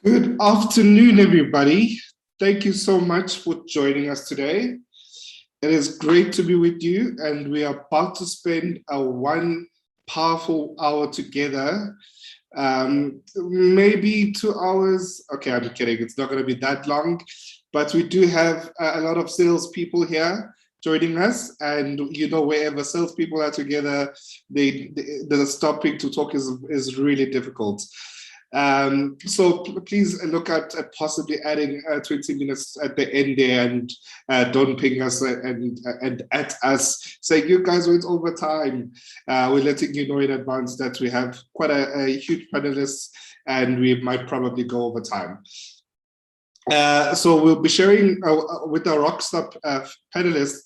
Good afternoon, everybody. Thank you so much for joining us today. It is great to be with you, and we are about to spend one powerful hour together. Maybe 2 hours. Okay, I'm kidding. It's not going to be that long, but we do have a lot of salespeople here joining us, and wherever salespeople are together, the stopping to talk is really difficult. So please look at possibly adding 20 minutes at the end there, and don't ping us and at us saying you guys went over time. We're letting you know in advance that we have quite a huge panelists, and we might probably go over time. So we'll be sharing with our Rockstar panelists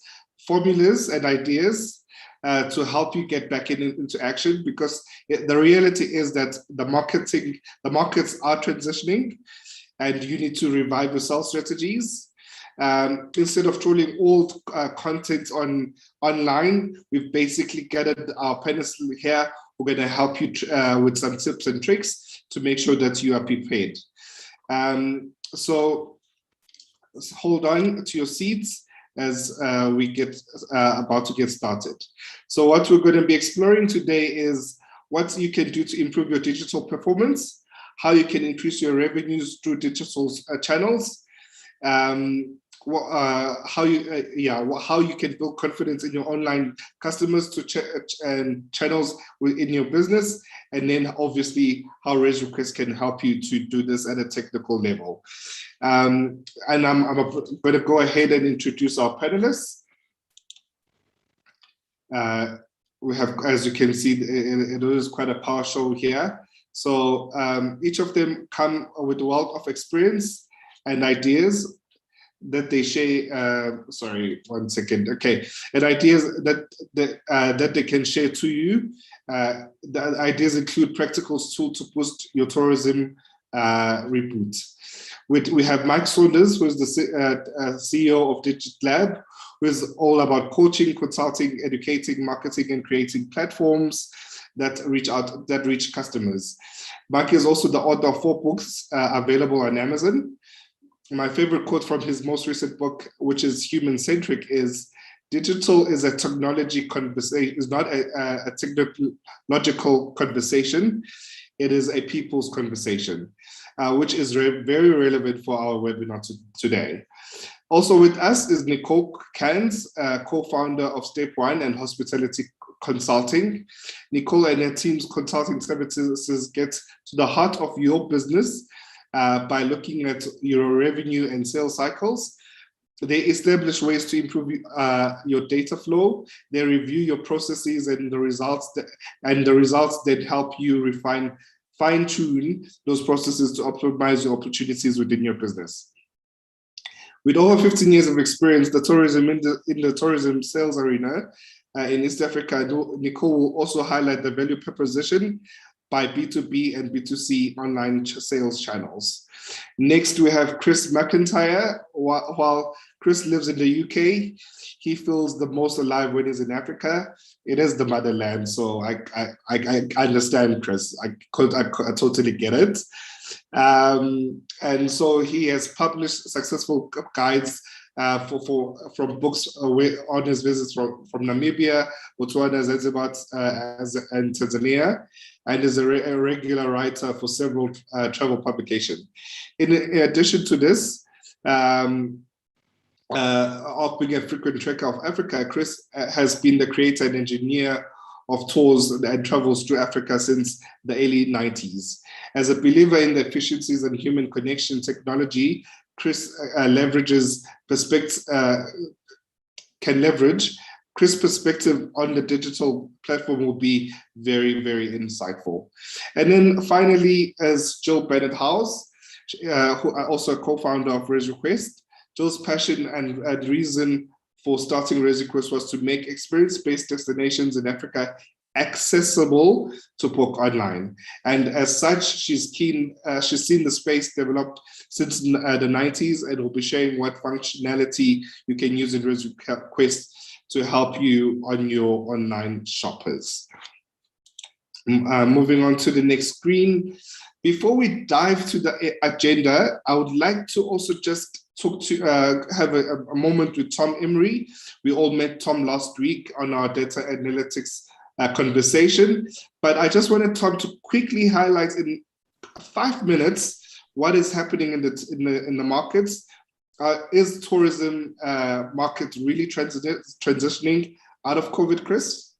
formulas and ideas to help you get back into action, because the reality is that the markets are transitioning, and you need to revive your sales strategies. Instead of trolling old content online, we've basically gathered our panelists here. We're going to help you with some tips and tricks to make sure that you are prepared. So hold on to your seats as we get about to get started. So what we're going to be exploring today is what you can do to improve your digital performance, how you can increase your revenues through digital channels, how you can build confidence in your online customers and channels within your business, and then obviously how ResRequest can help you to do this at a technical level. And I'm going to go ahead and introduce our panelists. We have, as you can see, it is quite a power show here. So each of them come with a wealth of experience and ideas that they share. Sorry, 1 second. Okay, and ideas that they can share to you. The ideas include practical tools to boost your tourism reboot. We have Mike Saunders, who is the CEO of DigitLab, who is all about coaching, consulting, educating, marketing, and creating platforms that reach customers. Mike is also the author of 4 books available on Amazon. My favorite quote from his most recent book, which is Human-Centric, is digital is a technology conversation, is not a technological conversation. It is a people's conversation, which is very relevant for our webinar today. Also with us is Nicole Cairns, co-founder of Step One and Hospitality Consulting. Nicole and her team's consulting services get to the heart of your business by looking at your revenue and sales cycles. They establish ways to improve your data flow. They review your processes and the results that help you fine-tune those processes to optimize your opportunities within your business. With over 15 years of experience in the tourism sales arena in East Africa, Nicole will also highlight the value proposition by B2B and B2C online sales channels. Next, we have Chris McIntyre. While Chris lives in the UK, he feels the most alive when he's in Africa. It is the motherland, so I understand Chris. I totally get it. And so he has published successful guides from books on his visits from Namibia, Botswana, Zanzibar, and Tanzania, and is a regular writer for several travel publications. In addition to this, of being a frequent trekker of Africa, Chris has been the creator and engineer of tours and travels through Africa since the early 90s. As a believer in the efficiencies and human connection technology, Chris can leverage. Chris' perspective on the digital platform will be very insightful. And then finally, as Jill Bennett-House, who are also a co-founder of ResRequest. Jill's passion and reason for starting ResRequest was to make experience-based destinations in Africa accessible to book online. And as such, she's seen the space developed since the 90s, and will be sharing what functionality you can use in ResRequest to help you on your online shoppers. Moving on to the next screen. Before we dive to the agenda, I would like to also just talk to have a moment with Tom Emery. We all met Tom last week on our data analytics conversation, but I just wanted Tom to quickly highlight in 5 minutes what is happening in the markets. Is tourism market really transitioning out of COVID, Chris?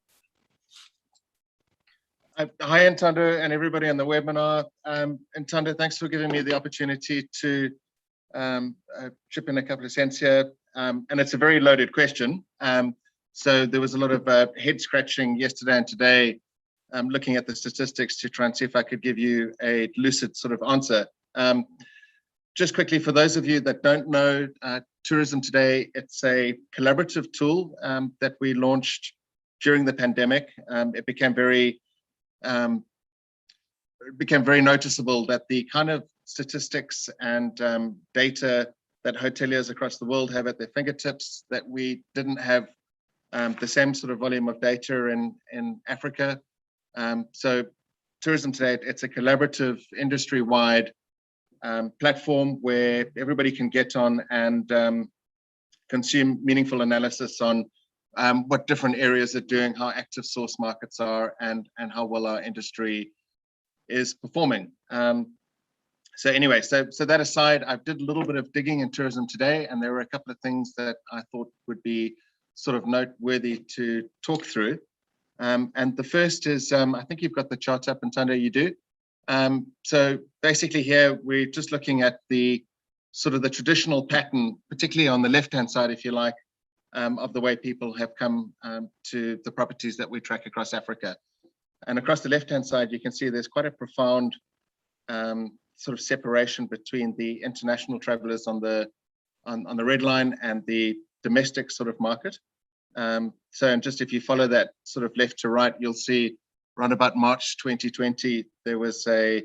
Hi, Ntando, and everybody on the webinar. Ntando, thanks for giving me the opportunity to chip in a couple of cents here. And it's a very loaded question. So there was a lot of head scratching yesterday and today, looking at the statistics to try and see if I could give you a lucid sort of answer. Just quickly, for those of you that don't know, Tourism Today, it's a collaborative tool that we launched during the pandemic. It became very noticeable that the kind of statistics and data that hoteliers across the world have at their fingertips, that we didn't have the same sort of volume of data in Africa. So Tourism Today, it's a collaborative industry-wide platform where everybody can get on and consume meaningful analysis on what different areas are doing, how active source markets are, and how well our industry is performing. So anyway, so that aside, I did a little bit of digging in Tourism Today, and there were a couple of things that I thought would be sort of noteworthy to talk through. And the first is, I think you've got the chart up, Ntando, you do. So basically here, we're just looking at the sort of the traditional pattern, particularly on the left-hand side, if you like, of the way people have come to the properties that we track across Africa. And across the left-hand side, you can see there's quite a profound sort of separation between the international travelers on the red line and the domestic sort of market. So, and just if you follow that sort of left to right, you'll see around about March 2020, there was a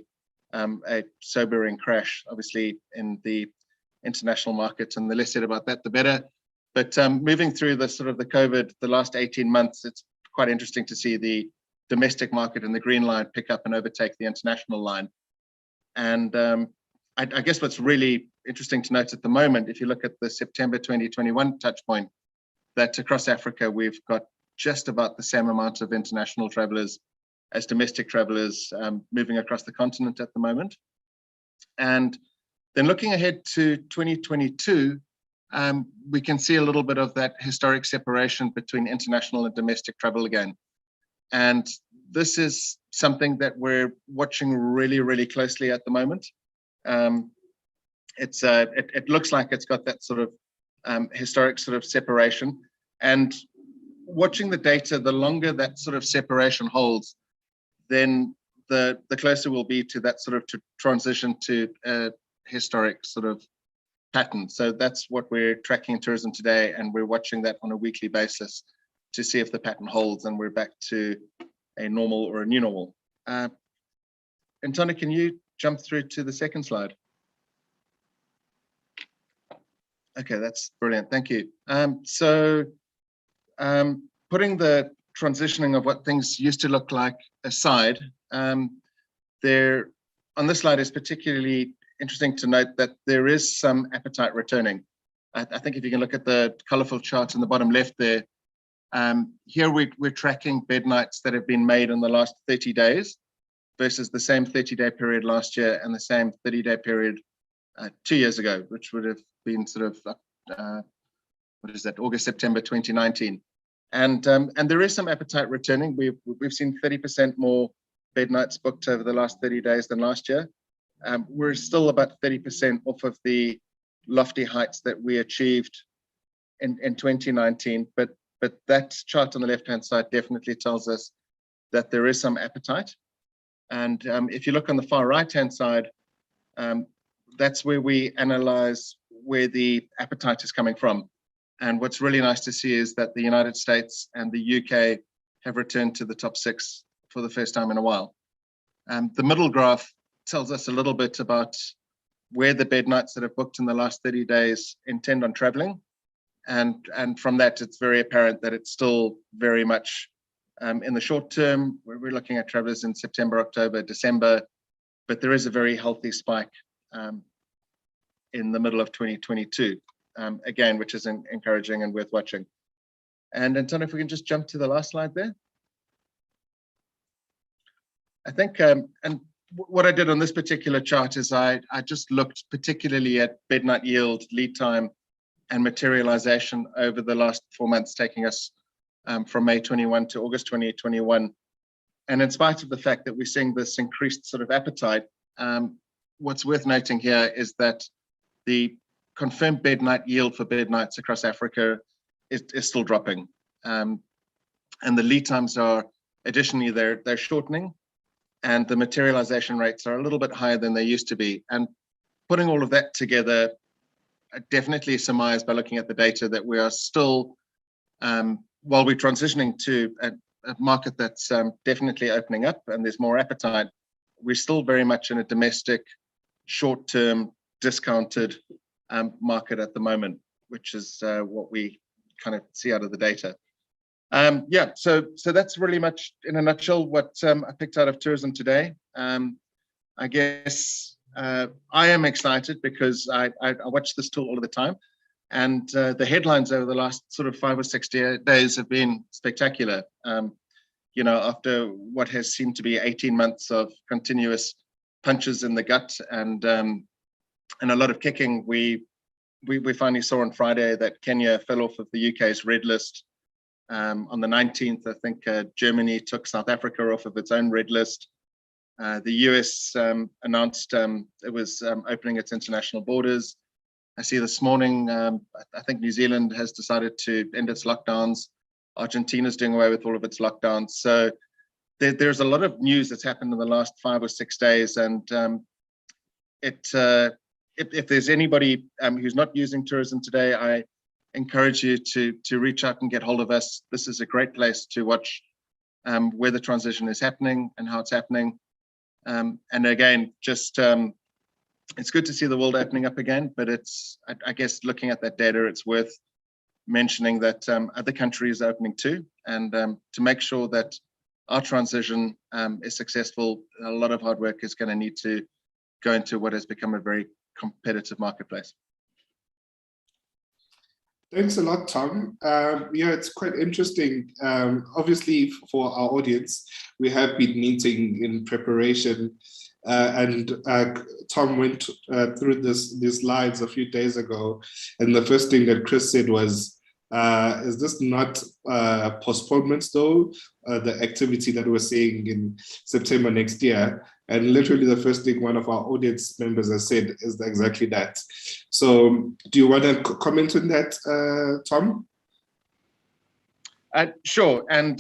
sobering crash, obviously, in the international market, and the less said about that, the better. But moving through the sort of the COVID, the last 18 months, it's quite interesting to see the domestic market and the green line pick up and overtake the international line. And I guess what's really interesting to note at the moment, if you look at the September 2021 touch point, that across Africa, we've got just about the same amount of international travelers as domestic travelers moving across the continent at the moment. And then looking ahead to 2022, we can see a little bit of that historic separation between international and domestic travel again. And this is something that we're watching really, really closely at the moment. It looks like it's got that sort of historic sort of separation. And watching the data, the longer that sort of separation holds, then the closer we'll be to that sort of transition to a historic sort of pattern. So that's what we're tracking in Tourism Today, and we're watching that on a weekly basis to see if the pattern holds and we're back to a normal or a new normal. Ntando, can you jump through to the second slide? Okay, that's brilliant, thank you. Putting the transitioning of what things used to look like aside, there on this slide is particularly interesting to note that there is some appetite returning. I think if you can look at the colorful chart in the bottom left there, here we're tracking bed nights that have been made in the last 30 days versus the same 30-day period last year and the same 30-day period 2 years ago, which would have been sort of, what is that, August, September 2019. And there is some appetite returning. We've seen 30% more bed nights booked over the last 30 days than last year. We're still about 30% off of the lofty heights that we achieved in 2019, but that chart on the left-hand side definitely tells us that there is some appetite. And if you look on the far right-hand side, that's where we analyze where the appetite is coming from. And what's really nice to see is that the United States and the UK have returned to the top 6 for the first time in a while. The middle graph tells us a little bit about where the bed nights that have booked in the last 30 days intend on traveling. And from that, it's very apparent that it's still very much in the short term, we're looking at travelers in September, October, December, but there is a very healthy spike in the middle of 2022, again, which is encouraging and worth watching. And Antonio, if we can just jump to the last slide there. I think, and what I did on this particular chart is I just looked particularly at bed night yield, lead time, and materialization over the last 4 months, taking us from May 21 to August 2021. And in spite of the fact that we're seeing this increased sort of appetite, what's worth noting here is that the confirmed bed night yield for bed nights across Africa is still dropping. And the lead times are, additionally, they're shortening, and the materialization rates are a little bit higher than they used to be. And putting all of that together, I definitely surmise by looking at the data that we are still, while we're transitioning to a market that's definitely opening up and there's more appetite, we're still very much in a domestic, short-term, discounted market at the moment, which is what we kind of see out of the data. Yeah, so that's really much in a nutshell what I picked out of tourism today. I guess I am excited because I watch this tool all the time, and the headlines over the last sort of 5 or 6 days have been spectacular. You know, after what has seemed to be 18 months of continuous punches in the gut and a lot of kicking, we finally saw on Friday that Kenya fell off of the UK's red list. On the 19th, I think Germany took South Africa off of its own red list. The US announced it was opening its international borders. I see this morning, I think New Zealand has decided to end its lockdowns. Argentina's doing away with all of its lockdowns. So there's a lot of news that's happened in the last 5 or 6 days. And if there's anybody who's not using tourism today, I encourage you to reach out and get hold of us. This is a great place to watch where the transition is happening and how it's happening. And again, just it's good to see the world opening up again, but it's, I guess, looking at that data, it's worth mentioning that other countries are opening too, and to make sure that our transition is successful, a lot of hard work is going to need to go into what has become a very competitive marketplace. Thanks a lot, Tom. Yeah, it's quite interesting. Obviously, for our audience, we have been meeting in preparation, and Tom went through these slides a few days ago, and the first thing that Chris said was, is this not postponements though, the activity that we're seeing in September next year? And literally the first thing one of our audience members has said is exactly that. So do you want to comment on that, Tom? Sure. And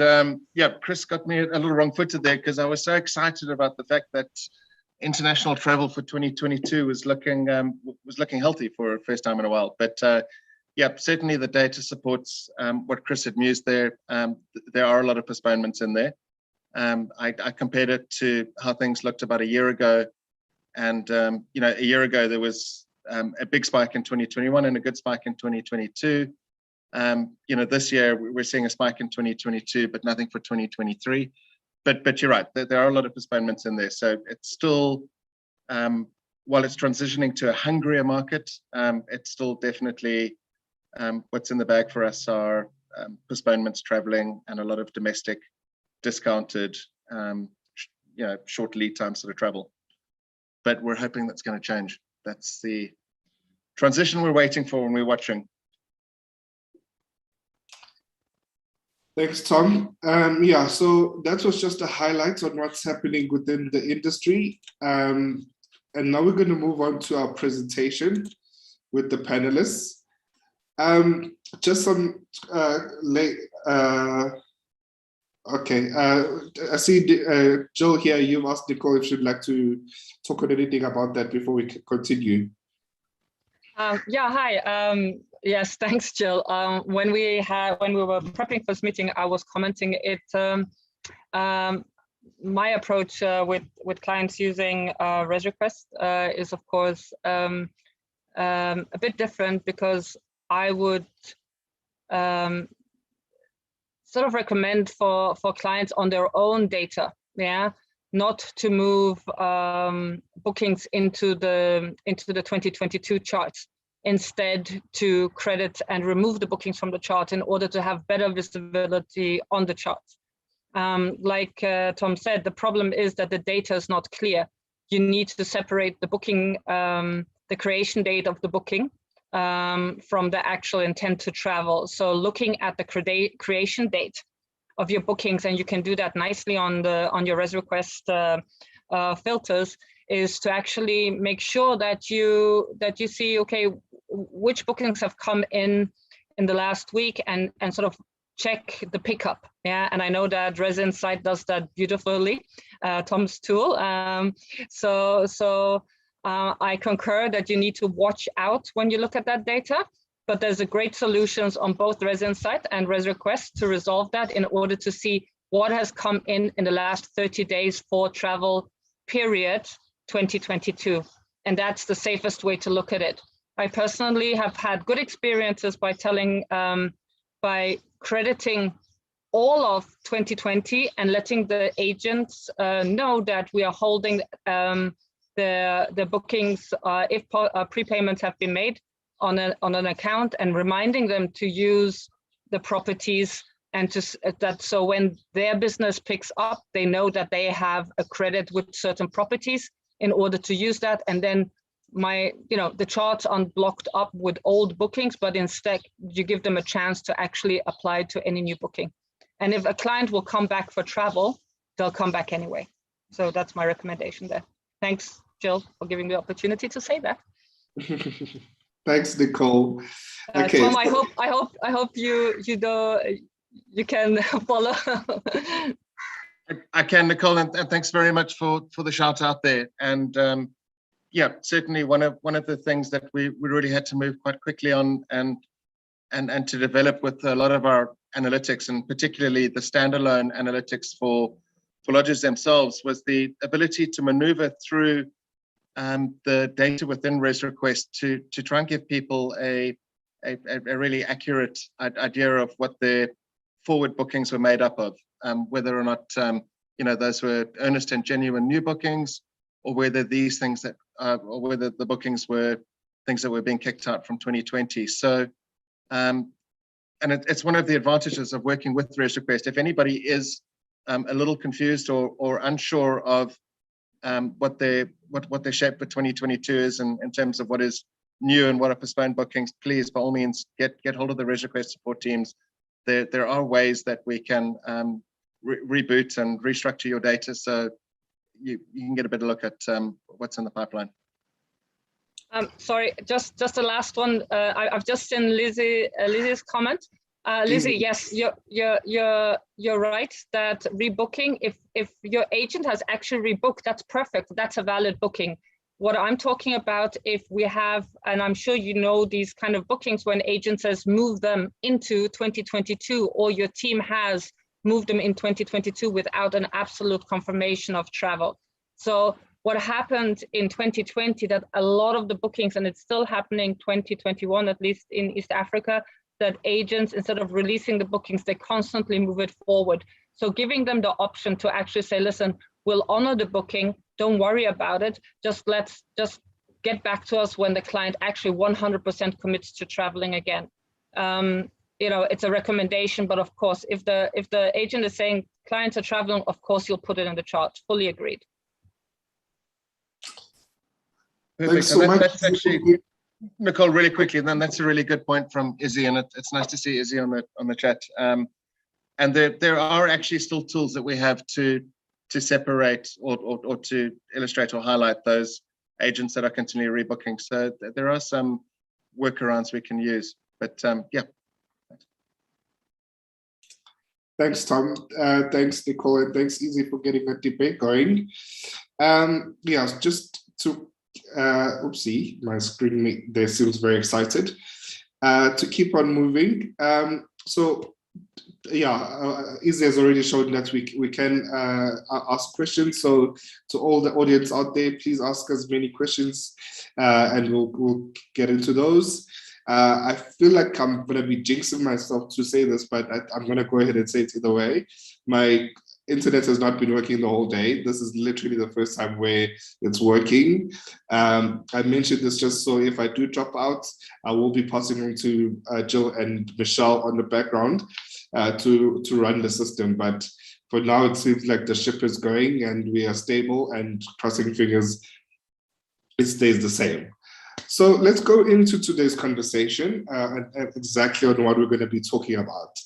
yeah, Chris got me a little wrong-footed there because I was so excited about the fact that international travel for 2022 was looking healthy for the first time in a while. But yeah, certainly the data supports what Chris had mused there. There are a lot of postponements in there. I compared it to how things looked about a year ago. And, you know, a year ago, there was a big spike in 2021 and a good spike in 2022. You know, this year we're seeing a spike in 2022, but nothing for 2023. But you're right, there are a lot of postponements in there. So it's still, while it's transitioning to a hungrier market, it's still definitely what's in the bag for us are postponements, traveling, and a lot of domestic discounted, you know, short lead time sort of travel. But we're hoping that's going to change. That's the transition we're waiting for when we're watching. Thanks, Tom. Yeah, so that was just a highlight on what's happening within the industry. And now we're going to move on to our presentation with the panelists. Just some okay, I see Joe here, you've asked Nicole if she'd like to talk on anything about that before we continue. Yeah, hi. Yes, thanks, Jill. When we were prepping for this meeting, I was commenting it. My approach with clients using res request is, of course, a bit different, because I would sort of recommend for clients on their own data, yeah, not to move bookings into the 2022 charts. Instead, to credit and remove the bookings from the chart in order to have better visibility on the chart. Like Tom said, the problem is that the data is not clear. You need to separate the booking, the creation date of the booking from the actual intent to travel. So looking at the creation date of your bookings, and you can do that nicely on your res request filters, is to actually make sure that you see, okay, which bookings have come in the last week, and sort of check the pickup. Yeah, and I know that Res Insight does that beautifully, Tom's tool. So I concur that you need to watch out when you look at that data, but there's a great solutions on both Res Insight and Res Request to resolve that in order to see what has come in the last 30 days for travel period 2022. And that's the safest way to look at it. I personally have had good experiences by by crediting all of 2020 and letting the agents know that we are holding the bookings if prepayments have been made on an account, and reminding them to use the properties, and so when their business picks up, they know that they have a credit with certain properties in order to use that. And then the charts aren't blocked up with old bookings, but instead you give them a chance to actually apply to any new booking. And if a client will come back for travel, they'll come back anyway. So that's my recommendation there. Thanks, Jill, for giving me the opportunity to say that. Thanks, Nicole. Okay, Tom, I hope you can follow. I can, Nicole, and thanks very much for the shout out there. And yeah, certainly one of the things that we really had to move quite quickly on and to develop with a lot of our analytics, and particularly the standalone analytics for lodges themselves, was the ability to maneuver through the data within Res Request to try and give people a really accurate idea of what their forward bookings were made up of, whether or not those were earnest and genuine new bookings, or whether these things or whether the bookings were things that were being kicked out from 2020. So, and it's one of the advantages of working with Res Request. If anybody is a little confused or unsure of what their shape for 2022 is in terms of what is new and what are postponed bookings, please, by all means, get hold of the Res Request support teams. There are ways that we can reboot and restructure your data so you can get a better look at what's in the pipeline. Sorry, just the last one. I've just seen Lizzie's comment. Lizzie, yes, you're right that rebooking, if your agent has actually rebooked, that's perfect. That's a valid booking. What I'm talking about, if we have, and I'm sure you know these kind of bookings when agent says move them into 2022, or your team has moved them in 2022 without an absolute confirmation of travel. So what happened in 2020, that a lot of the bookings, and it's still happening 2021, at least in East Africa, that agents, instead of releasing the bookings, they constantly move it forward. So giving them the option to actually say, listen, we'll honor the booking, don't worry about it, just get back to us when the client actually 100% commits to traveling again. It's a recommendation, but of course, if the agent is saying clients are traveling, of course you'll put it in the chart. Fully agreed. Perfect. Thanks so much. That's actually, Nicole, really quickly, then that's a really good point from Izzy, and it's nice to see Izzy on the chat. And there are actually still tools that we have to separate or to illustrate or highlight those agents that are continually rebooking. So there are some workarounds we can use, but yeah. Thanks, Tom. Thanks, Nicole, and thanks, Izzy, for getting that debate going. Yeah, just to oopsie, my screen there seems very excited. To keep on moving. So yeah, Izzy has already shown that we can ask questions. So to all the audience out there, please ask us many questions, and we'll get into those. I feel like I'm gonna be jinxing myself to say this, but I'm gonna go ahead and say it either way. My internet has not been working the whole day. This is literally the first time where it's working. I mentioned this just so if I do drop out, I will be passing on to Jill and Michelle on the background to run the system. But for now, it seems like the ship is going and we are stable, and crossing fingers, it stays the same. So let's go into today's conversation and exactly on what we're going to be talking about.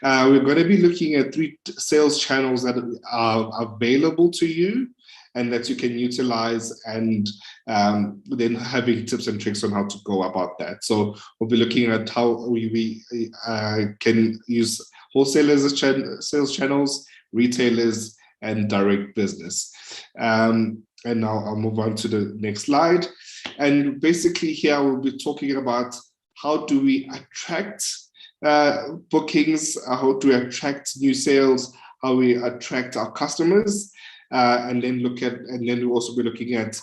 We're going to be looking at 3 sales channels that are available to you and that you can utilize, and then having tips and tricks on how to go about that. So we'll be looking at how we can use wholesalers as sales channels, retailers, and direct business. And now I'll move on to the next slide. And basically here we'll be talking about how do we attract bookings, how do we attract new sales, how we attract our customers, and then we'll also be looking at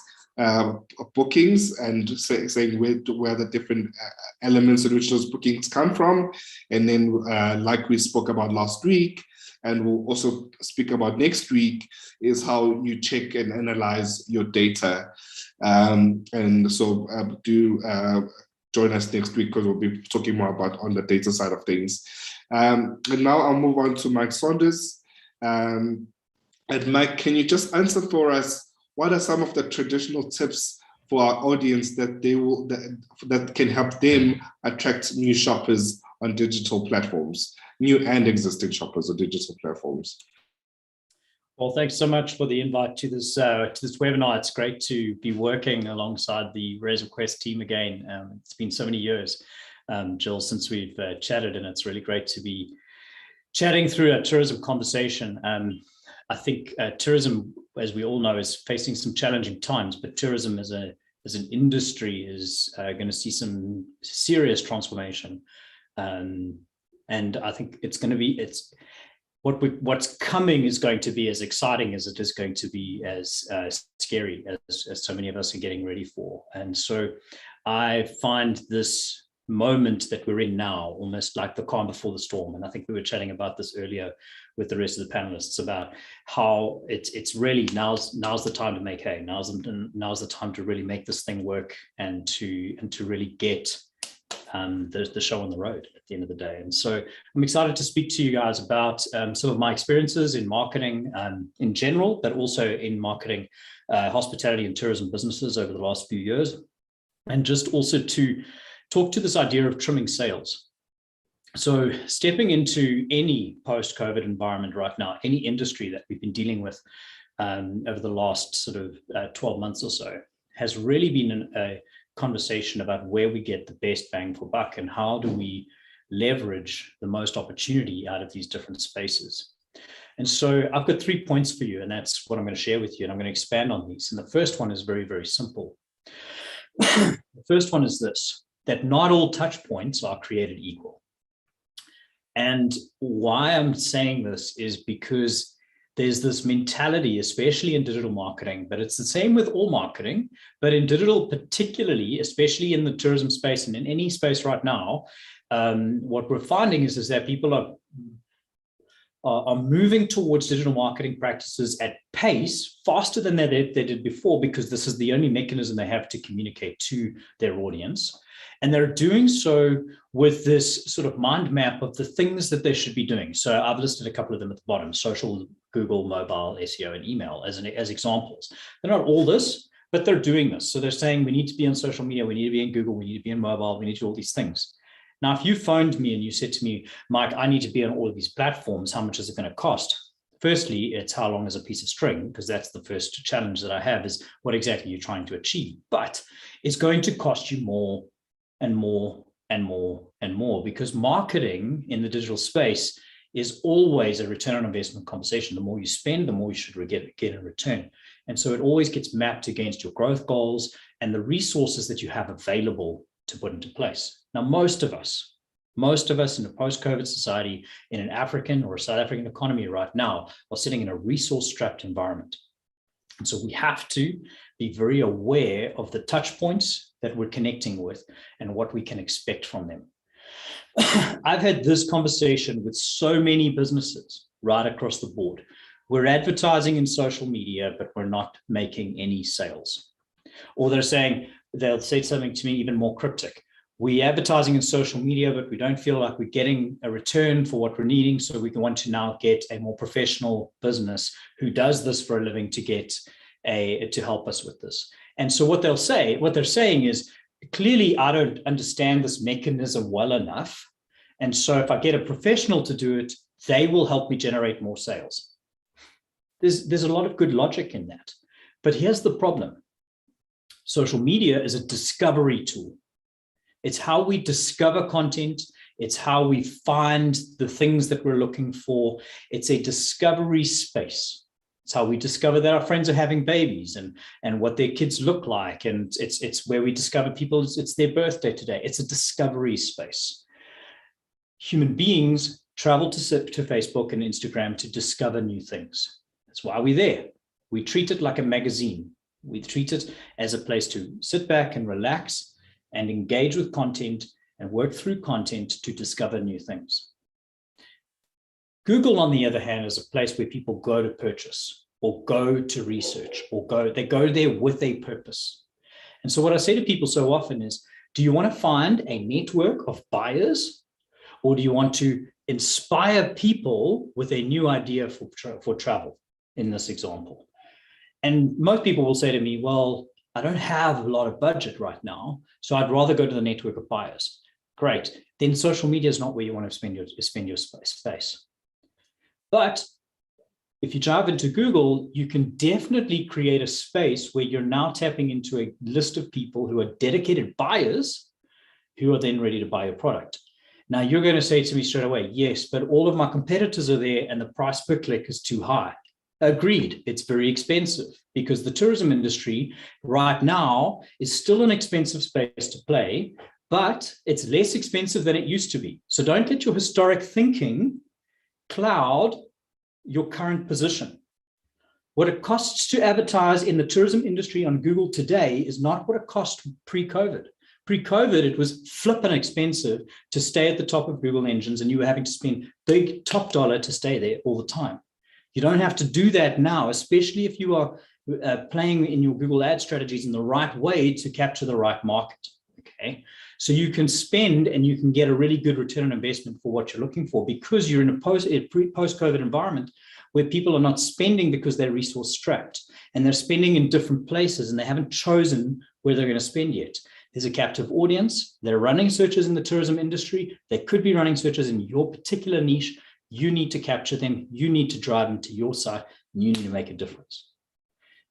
bookings and saying where the different elements in which those bookings come from. And then like we spoke about last week, and we'll also speak about next week, is how you check and analyze your data. And so do join us next week, because we'll be talking more about on the data side of things. And now I'll move on to Mike Saunders. And Mike, can you just answer for us, what are some of the traditional tips for our audience that can help them attract new shoppers on digital platforms, new and existing shoppers on digital platforms? Well, thanks so much for the invite to this webinar. It's great to be working alongside the ResRequest team again. It's been so many years, Jill, since we've chatted, and it's really great to be chatting through a tourism conversation. I think tourism, as we all know, is facing some challenging times, but tourism as an industry is going to see some serious transformation. And I think what's coming is going to be as exciting as it is going to be as scary as so many of us are getting ready for. And so I find this moment that we're in now almost like the calm before the storm. And I think we were chatting about this earlier with the rest of the panelists about how it's really now's the time to make hay. Now's the time to really make this thing work and to really get the show on the road at the end of the day. And so I'm excited to speak to you guys about some of my experiences in marketing in general, but also in marketing hospitality and tourism businesses over the last few years, and just also to talk to this idea of trimming sales. So stepping into any post-COVID environment right now, any industry that we've been dealing with over the last sort of 12 months or so, has really been a conversation about where we get the best bang for buck and how do we leverage the most opportunity out of these different spaces. And so I've got 3 points for you, and that's what I'm going to share with you, and I'm going to expand on these. And the first one is very, very simple. The first one is this, that not all touch points are created equal. And why I'm saying this is because there's this mentality, especially in digital marketing, but it's the same with all marketing, but in digital particularly, especially in the tourism space and in any space right now, what we're finding is that people are moving towards digital marketing practices at pace faster than they did before, because this is the only mechanism they have to communicate to their audience. And they're doing so with this sort of mind map of the things that they should be doing. So I've listed a couple of them at the bottom: social, Google, mobile, SEO, and email as examples. They're not all this, but they're doing this. So they're saying we need to be on social media, we need to be in Google, we need to be in mobile, we need to do all these things. Now, if you phoned me and you said to me, Mike, I need to be on all of these platforms, how much is it going to cost? Firstly, it's how long is a piece of string, because that's the first challenge that I have, is what exactly you're trying to achieve. But it's going to cost you more and more and more and more, because marketing in the digital space is always a return on investment conversation. The more you spend, the more you should get in return. And so it always gets mapped against your growth goals and the resources that you have available to put into place. Now, most of us in a post-COVID society, in an African or a South African economy right now, are sitting in a resource-strapped environment. And so we have to be very aware of the touch points that we're connecting with and what we can expect from them. I've had this conversation with so many businesses right across the board, we're advertising in social media, but we're not making any sales. Or they'll say something to me even more cryptic. We're advertising in social media, but we don't feel like we're getting a return for what we're needing. So we want to now get a more professional business who does this for a living to help us with this. And so what they're saying is, clearly I don't understand this mechanism well enough. And so if I get a professional to do it, they will help me generate more sales. There's a lot of good logic in that. But here's the problem. Social media is a discovery tool. It's how we discover content. It's how we find the things that we're looking for. It's a discovery space. It's how we discover that our friends are having babies and what their kids look like. And it's where we discover people, it's their birthday today. It's a discovery space. Human beings travel to Facebook and Instagram to discover new things. That's why we're there. We treat it like a magazine. We treat it as a place to sit back and relax and engage with content and work through content to discover new things. Google, on the other hand, is a place where people go to purchase or go to research they go there with a purpose. And so what I say to people so often is, do you want to find a network of buyers, or do you want to inspire people with a new idea for travel in this example? And most people will say to me, well, I don't have a lot of budget right now, so I'd rather go to the network of buyers. Great. Then social media is not where you want to spend your space. But if you dive into Google, you can definitely create a space where you're now tapping into a list of people who are dedicated buyers who are then ready to buy your product. Now, you're going to say to me straight away, yes, but all of my competitors are there and the price per click is too high. Agreed, it's very expensive because the tourism industry right now is still an expensive space to play, but it's less expensive than it used to be. So don't let your historic thinking cloud your current position. What it costs to advertise in the tourism industry on Google today is not what it cost pre-COVID. Pre-COVID, it was flipping expensive to stay at the top of Google engines, and you were having to spend big top dollar to stay there all the time. You don't have to do that now, especially if you are playing in your Google ad strategies in the right way to capture the right market. Okay, so you can spend and you can get a really good return on investment for what you're looking for, because you're in a post-COVID environment where people are not spending because they're resource strapped, and they're spending in different places and they haven't chosen where they're going to spend yet. There's a captive audience. They're running searches in the tourism industry. They could be running searches in your particular niche. You need to capture them. You need to drive them to your site, and you need to make a difference.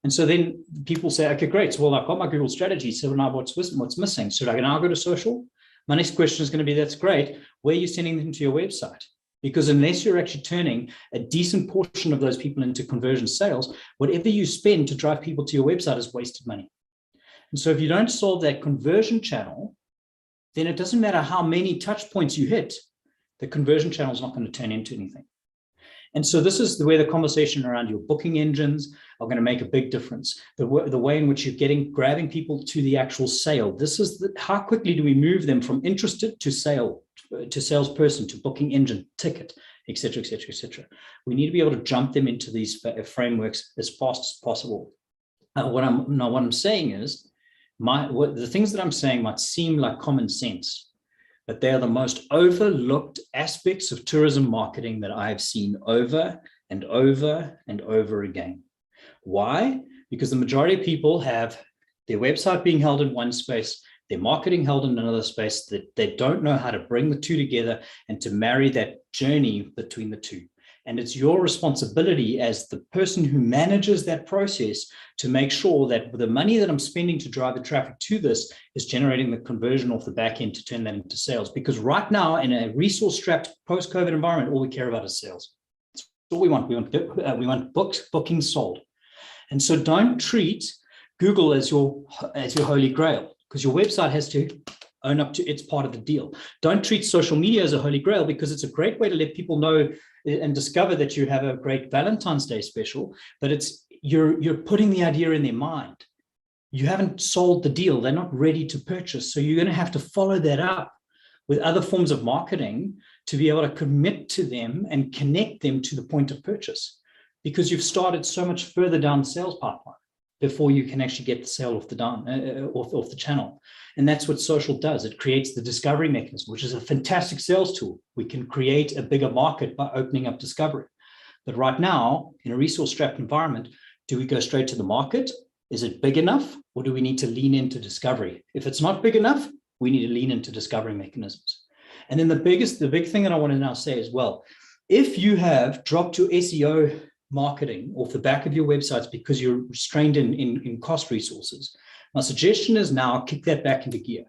And so then people say, okay, great. So, well, I've got my Google strategy. So now what's missing? Should I now go to social? My next question is going to be, that's great. Where are you sending them to your website? Because unless you're actually turning a decent portion of those people into conversion sales, whatever you spend to drive people to your website is wasted money. And so if you don't solve that conversion channel, then it doesn't matter how many touch points you hit, the conversion channel is not going to turn into anything. And so this is where the conversation around your booking engines are going to make a big difference. The way in which you're grabbing people to the actual sale. This is how quickly do we move them from interested to sale, to salesperson, to booking engine, ticket, et cetera, et cetera, et cetera. We need to be able to jump them into these frameworks as fast as possible. What I'm saying is, the things that I'm saying might seem like common sense, but they are the most overlooked aspects of tourism marketing that I've seen over and over and over again. Why? Because the majority of people have their website being held in one space, their marketing held in another space, that they don't know how to bring the two together and to marry that journey between the two. And it's your responsibility as the person who manages that process to make sure that the money that I'm spending to drive the traffic to this is generating the conversion off the back end to turn that into sales. Because right now, in a resource-strapped post-COVID environment, all we care about is sales. That's what we want. We want bookings sold. And so don't treat Google as your holy grail, because your website has to own up to its part of the deal. Don't treat social media as a holy grail, because it's a great way to let people know and discover that you have a great Valentine's Day special, but you're putting the idea in their mind. You haven't sold the deal. They're not ready to purchase. So you're going to have to follow that up with other forms of marketing to be able to commit to them and connect them to the point of purchase. because you've started so much further down the sales pipeline before you can actually get the sale off the channel. And that's what social does. It creates the discovery mechanism, which is a fantastic sales tool. We can create a bigger market by opening up discovery. But right now, in a resource-strapped environment, do we go straight to the market? Is it big enough, or do we need to lean into discovery? If it's not big enough, we need to lean into discovery mechanisms. And then the big thing that I want to now say as well, if you have dropped your SEO marketing off the back of your websites because you're restrained in cost resources, my suggestion is now kick that back into gear,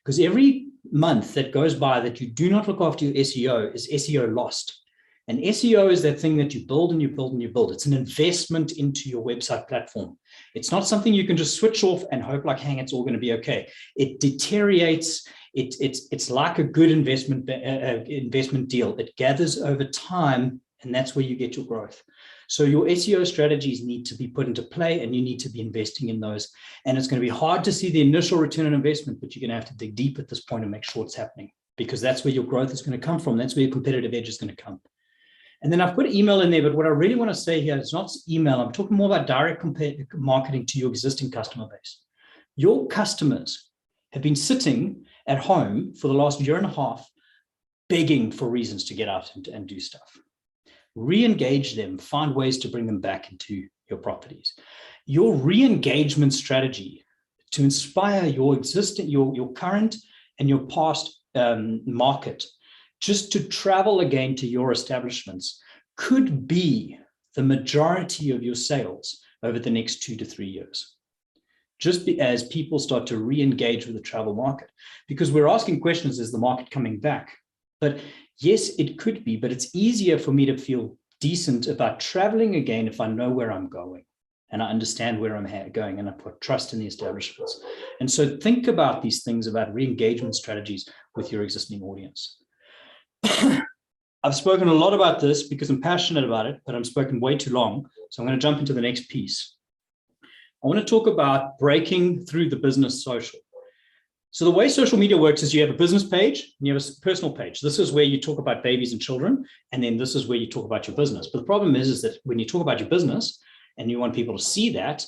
because every month that goes by that you do not look after your SEO is SEO lost. And SEO is that thing that you build and you build and you build. It's an investment into your website platform. It's not something you can just switch off and hope like, hang, it's all going to be okay. It deteriorates. It's like a good investment deal. It gathers over time, and that's where you get your growth. So your SEO strategies need to be put into play, and you need to be investing in those. And it's going to be hard to see the initial return on investment, but you're going to have to dig deep at this point and make sure it's happening, because that's where your growth is going to come from. That's where your competitive edge is going to come. And then I've put email in there, but what I really want to say here is not email. I'm talking more about direct marketing to your existing customer base. Your customers have been sitting at home for the last year and a half, begging for reasons to get out and do stuff. Re-engage them, find ways to bring them back into your properties. Your re-engagement strategy to inspire your existing, your current and your past market just to travel again to your establishments could be the majority of your sales over the next 2 to 3 years. Just as people start to re-engage with the travel market, because we're asking questions, is the market coming back? But yes, it could be, but it's easier for me to feel decent about traveling again if I know where I'm going and I understand where I'm going and I put trust in the establishments. And so think about these things, about re-engagement strategies with your existing audience. I've spoken a lot about this because I'm passionate about it, but I'm spoken way too long. So I'm going to jump into the next piece. I want to talk about breaking through the business social. So the way social media works is you have a business page and you have a personal page. This is where you talk about babies and children, and then this is where you talk about your business. But the problem is that when you talk about your business and you want people to see that,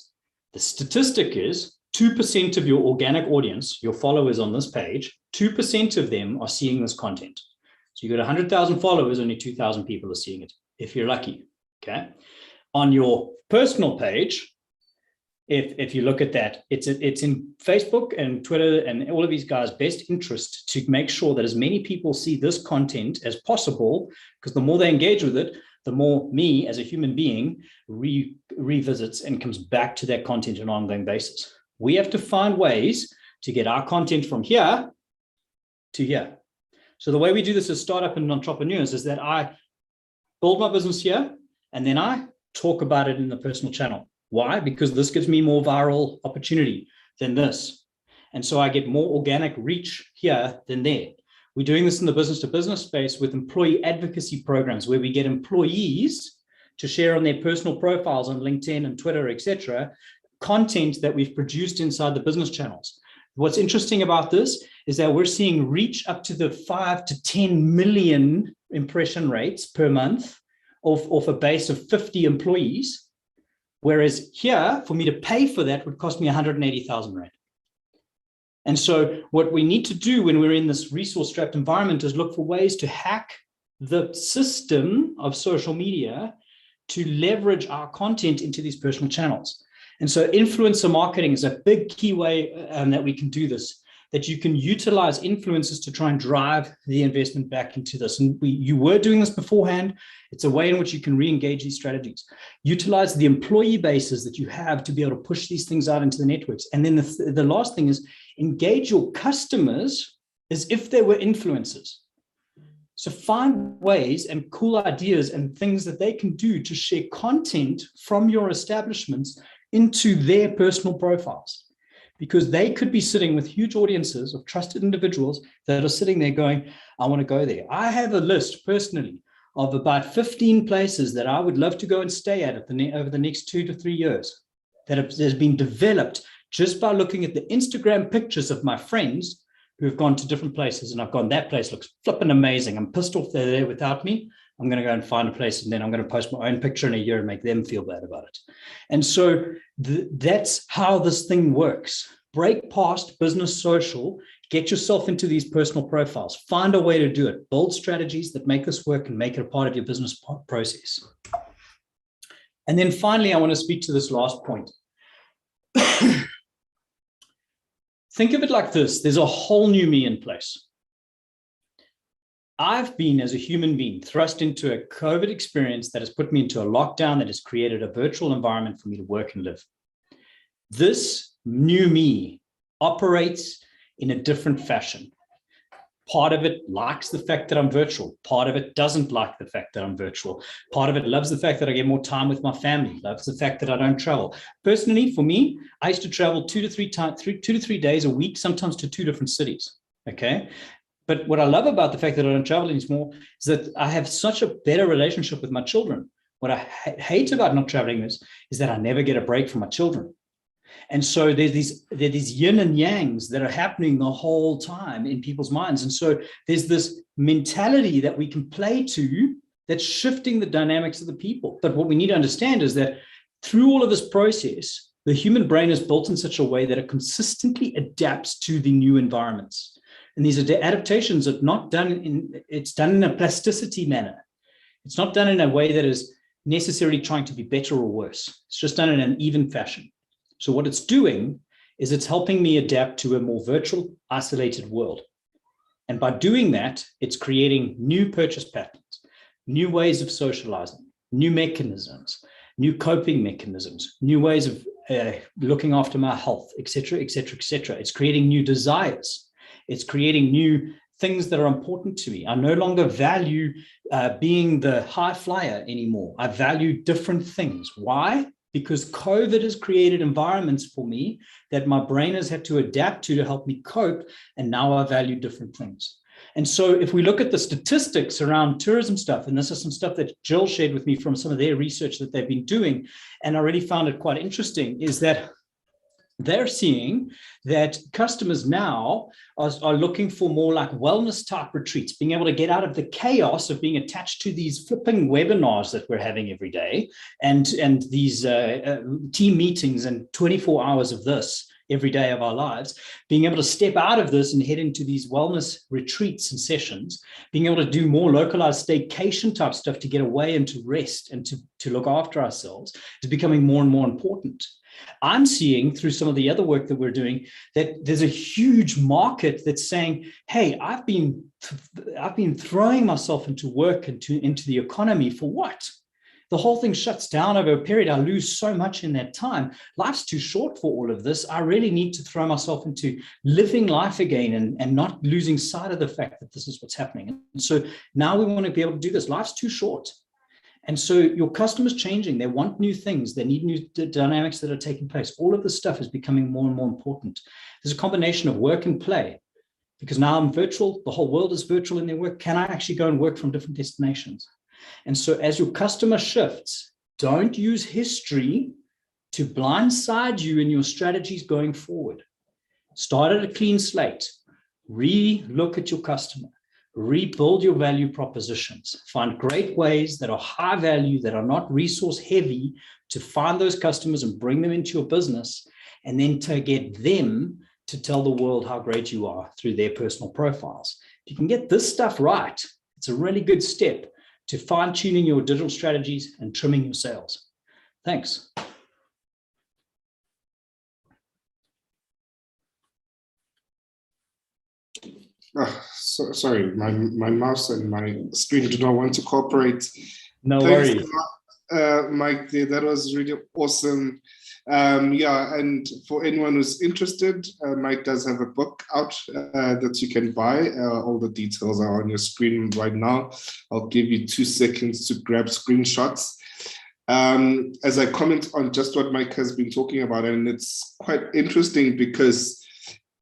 the statistic is 2% of your organic audience, your followers on this page, 2% of them are seeing this content. So you got 100,000 followers, only 2,000 people are seeing it, if you're lucky, okay? On your personal page, if you look at that, it's in Facebook and Twitter and all of these guys' best interest to make sure that as many people see this content as possible, because the more they engage with it, the more me as a human being revisits and comes back to that content on an ongoing basis. We have to find ways to get our content from here to here. So the way we do this as startup and entrepreneurs is that I build my business here, and then I talk about it in the personal channel. Why? Because this gives me more viral opportunity than this. And so I get more organic reach here than there. We're doing this in the business to business space with employee advocacy programs where we get employees to share on their personal profiles on LinkedIn and Twitter, etc., content that we've produced inside the business channels. What's interesting about this is that we're seeing reach up to the 5 to 10 million impression rates per month off a base of 50 employees. Whereas here, for me to pay for that would cost me 180,000 Rand. And so what we need to do when we're in this resource-strapped environment is look for ways to hack the system of social media to leverage our content into these personal channels. And so influencer marketing is a big key way that we can do this, that you can utilize influencers to try and drive the investment back into this. And you were doing this beforehand. It's a way in which you can re-engage these strategies. Utilize the employee bases that you have to be able to push these things out into the networks. And then the last thing is engage your customers as if they were influencers. So find ways and cool ideas and things that they can do to share content from your establishments into their personal profiles, because they could be sitting with huge audiences of trusted individuals that are sitting there going, I want to go there. I have a list personally of about 15 places that I would love to go and stay at over the next 2 to 3 years that has been developed just by looking at the Instagram pictures of my friends who have gone to different places. And I've gone, that place looks flipping amazing. I'm pissed off they're there without me, I'm going to go and find a place, and then I'm going to post my own picture in a year and make them feel bad about it. And so that's how this thing works. Break past business social, get yourself into these personal profiles, find a way to do it, build strategies that make this work and make it a part of your business process. And then finally, I want to speak to this last point. Think of it like this. There's a whole new me in place. I've been, as a human being, thrust into a COVID experience that has put me into a lockdown that has created a virtual environment for me to work and live. This new me operates in a different fashion. Part of it likes the fact that I'm virtual. Part of it doesn't like the fact that I'm virtual. Part of it loves the fact that I get more time with my family, loves the fact that I don't travel. Personally, for me, I used to travel 2 to 3 days a week, sometimes to 2 different cities, okay? But what I love about the fact that I don't travel anymore is that I have such a better relationship with my children. What I hate about not traveling is that I never get a break from my children. And so there's these yin and yangs that are happening the whole time in people's minds. And so there's this mentality that we can play to that's shifting the dynamics of the people. But what we need to understand is that through all of this process, the human brain is built in such a way that it consistently adapts to the new environments. And these adaptations are not done it's done in a plasticity manner. It's not done in a way that is necessarily trying to be better or worse. It's just done in an even fashion. So what it's doing is it's helping me adapt to a more virtual, isolated world. And by doing that, it's creating new purchase patterns, new ways of socializing, new mechanisms, new coping mechanisms, new ways of looking after my health, et cetera, et cetera, et cetera. It's creating new desires. It's creating new things that are important to me. I no longer value being the high flyer anymore. I value different things. Why? Because COVID has created environments for me that my brain has had to adapt to help me cope. And now I value different things. And so if we look at the statistics around tourism stuff, and this is some stuff that Jill shared with me from some of their research that they've been doing, and I really found it quite interesting, is that they're seeing that customers now are looking for more like wellness type retreats, being able to get out of the chaos of being attached to these flipping webinars that we're having every day and these team meetings and 24 hours of this every day of our lives, being able to step out of this and head into these wellness retreats and sessions, being able to do more localized staycation type stuff to get away and to rest and to look after ourselves is becoming more and more important. I'm seeing through some of the other work that we're doing that there's a huge market that's saying, hey, I've been throwing myself into work and into the economy for what? The whole thing shuts down over a period. I lose so much in that time. Life's too short for all of this. I really need to throw myself into living life again and not losing sight of the fact that this is what's happening. And so now we want to be able to do this. Life's too short. And so your customers changing, they want new things, they need new dynamics that are taking place. All of this stuff is becoming more and more important. There's a combination of work and play, because now I'm virtual, the whole world is virtual in their work. Can I actually go and work from different destinations? And so as your customer shifts, don't use history to blindside you in your strategies going forward. Start at a clean slate, re-look at your customer. Rebuild your value propositions. Find great ways that are high value, that are not resource heavy, to find those customers and bring them into your business, and then to get them to tell the world how great you are through their personal profiles. If you can get this stuff right, it's a really good step to fine-tuning your digital strategies and trimming your sales. Thanks. Oh, sorry, my mouse and my screen do not want to cooperate. No Thanks, worries. Mike, that was really awesome. Yeah, and for anyone who's interested, Mike does have a book out that you can buy. All the details are on your screen right now. I'll give you 2 seconds to grab screenshots. As I comment on just what Mike has been talking about, and it's quite interesting because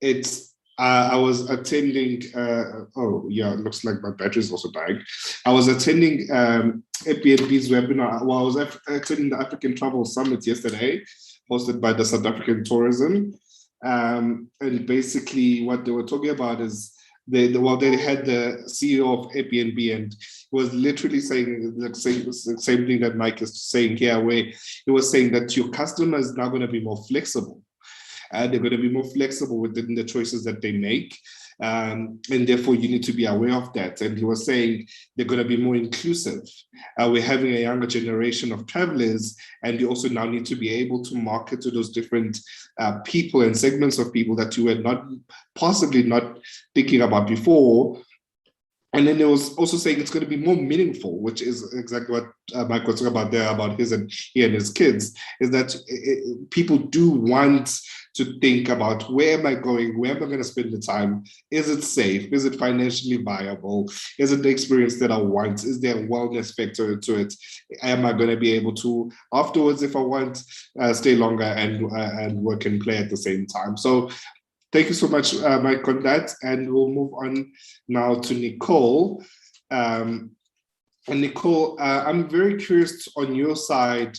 it's I was attending, oh yeah, it looks like my battery is also dying. I was attending Airbnb's webinar. Well, I was attending the African Travel Summit yesterday, hosted by the South African Tourism. And basically what they were talking about is, they had the CEO of Airbnb, and was literally saying the same thing that Mike is saying here, where he was saying that your customer is now going to be more flexible. They're going to be more flexible within the choices that they make. And therefore, you need to be aware of that. And he was saying they're going to be more inclusive. We're having a younger generation of travelers, and you also now need to be able to market to those different people and segments of people that you were possibly not thinking about before. And then it was also saying it's going to be more meaningful, which is exactly what Mike was talking about there, about he and his kids, is that people do want to think about, where am I going? Where am I going to spend the time? Is it safe? Is it financially viable? Is it the experience that I want? Is there a wellness factor to it? Am I going to be able to, afterwards, if I want, stay longer and work and play at the same time? So thank you so much, Mike, on that. And we'll move on now to Nicole. And Nicole, I'm very curious on your side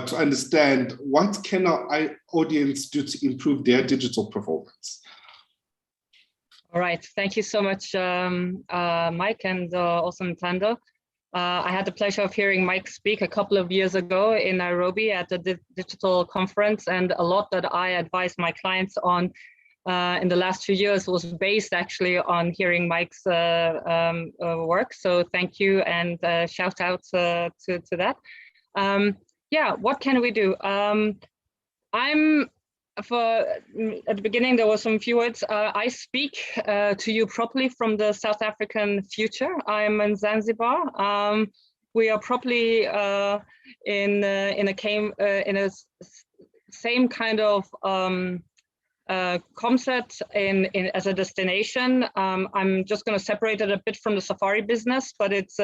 to understand, what can our audience do to improve their digital performance? All right, thank you so much, Mike, and also Ntando. I had the pleasure of hearing Mike speak a couple of years ago in Nairobi at the digital conference, and a lot that I advise my clients on in the last few years was based actually on hearing Mike's work. So thank you, and shout out to that. Yeah, what can we do? At the beginning, there were some few words. I speak to you properly from the South African future. I'm in Zanzibar. We are probably in a same kind of concept as a destination. I'm just going to separate it a bit from the safari business, but it's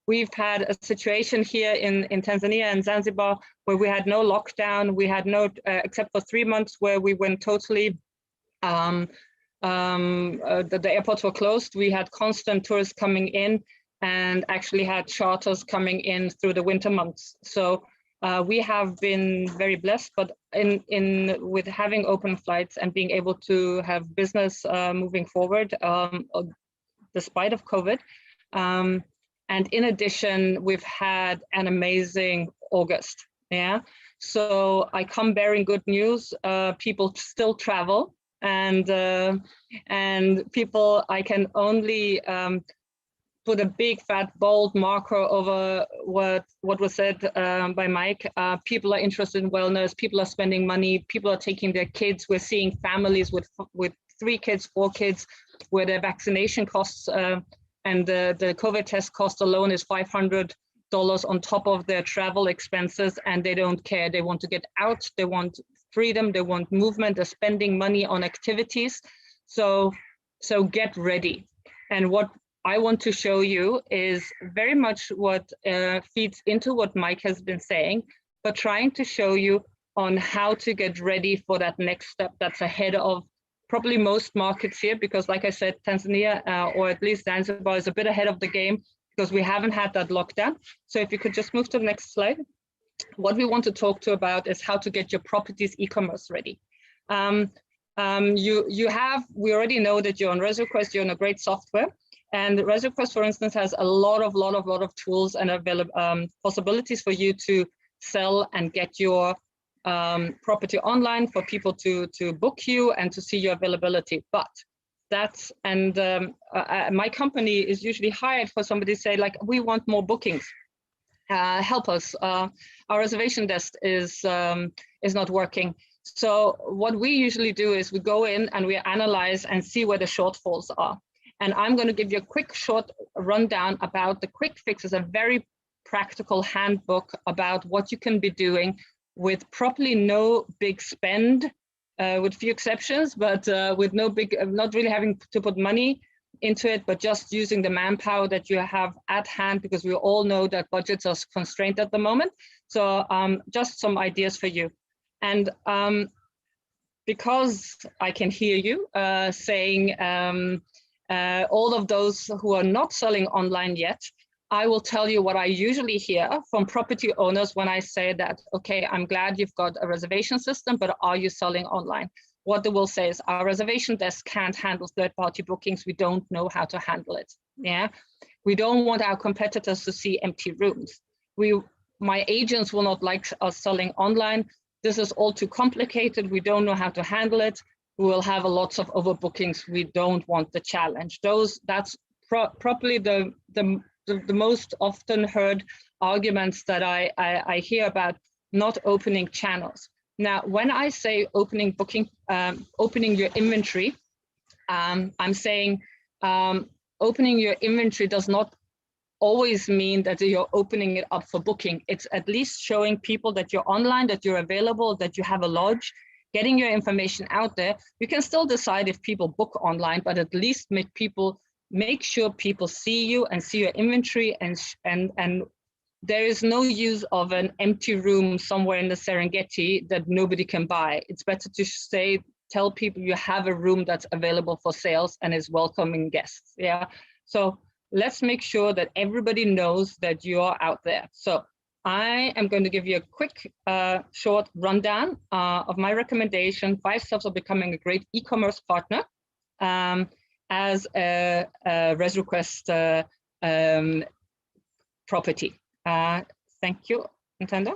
we've had a situation here in Tanzania and Zanzibar where we had no lockdown. We had no, except for 3 months where we went totally, the airports were closed. We had constant tourists coming in and actually had charters coming in through the winter months. So we have been very blessed, but with having open flights and being able to have business moving forward, despite of COVID. And in addition, we've had an amazing August. Yeah. So I come bearing good news. People still travel, and people, I can only put a big fat bold marker over what was said by Mike. People are interested in wellness. People are spending money. People are taking their kids. We're seeing families with 3 kids, 4 kids, where their vaccination costs and the COVID test cost alone is $500 on top of their travel expenses, and they don't care. They want to get out. They want freedom. They want movement. They're spending money on activities. So get ready. And what I want to show you is very much what feeds into what Mike has been saying, but trying to show you on how to get ready for that next step that's ahead of probably most markets here, because like I said, Tanzania, or at least Zanzibar, is a bit ahead of the game because we haven't had that lockdown. So if you could just move to the next slide. What we want to talk to about is how to get your properties e-commerce ready. We already know that you're on ResRequest, you're on a great software. And ResRequest, for instance, has a lot of tools and possibilities for you to sell and get your property online, for people to book you and to see your availability. But that's, and my company is usually hired for somebody to say, like, we want more bookings. Help us. Our reservation desk is not working. So what we usually do is we go in and we analyze and see where the shortfalls are. And I'm going to give you a quick short rundown about the quick fixes, a very practical handbook about what you can be doing with probably no big spend, with few exceptions, but with no big, not really having to put money into it, but just using the manpower that you have at hand, because we all know that budgets are constrained at the moment. So just some ideas for you. And because I can hear you saying all of those who are not selling online yet, I will tell you what I usually hear from property owners when I say that, okay, I'm glad you've got a reservation system, but are you selling online? what they will say is our reservation desk can't handle third-party bookings. We don't know how to handle it. Yeah, we don't want our competitors to see empty rooms. My agents will not like us selling online. This is all too complicated. We don't know how to handle it. We will have lots of overbookings. We don't want the challenge. That's probably the most often heard arguments that I hear about not opening channels. Now, when I say opening your inventory, I'm saying opening your inventory does not always mean that you're opening it up for booking. It's at least showing people that you're online, that you're available, that you have a lodge, getting your information out there. You can still decide if people book online, but at least make sure people see you and see your inventory, and there is no use of an empty room somewhere in the Serengeti that nobody can buy. It's better to tell people you have a room that's available for sales and is welcoming guests. Yeah, so let's make sure that everybody knows that you are out there. So I am going to give you a quick, short rundown of my recommendation, 5 steps of becoming a great e-commerce partner as a ResRequest property. Thank you, Nintendo.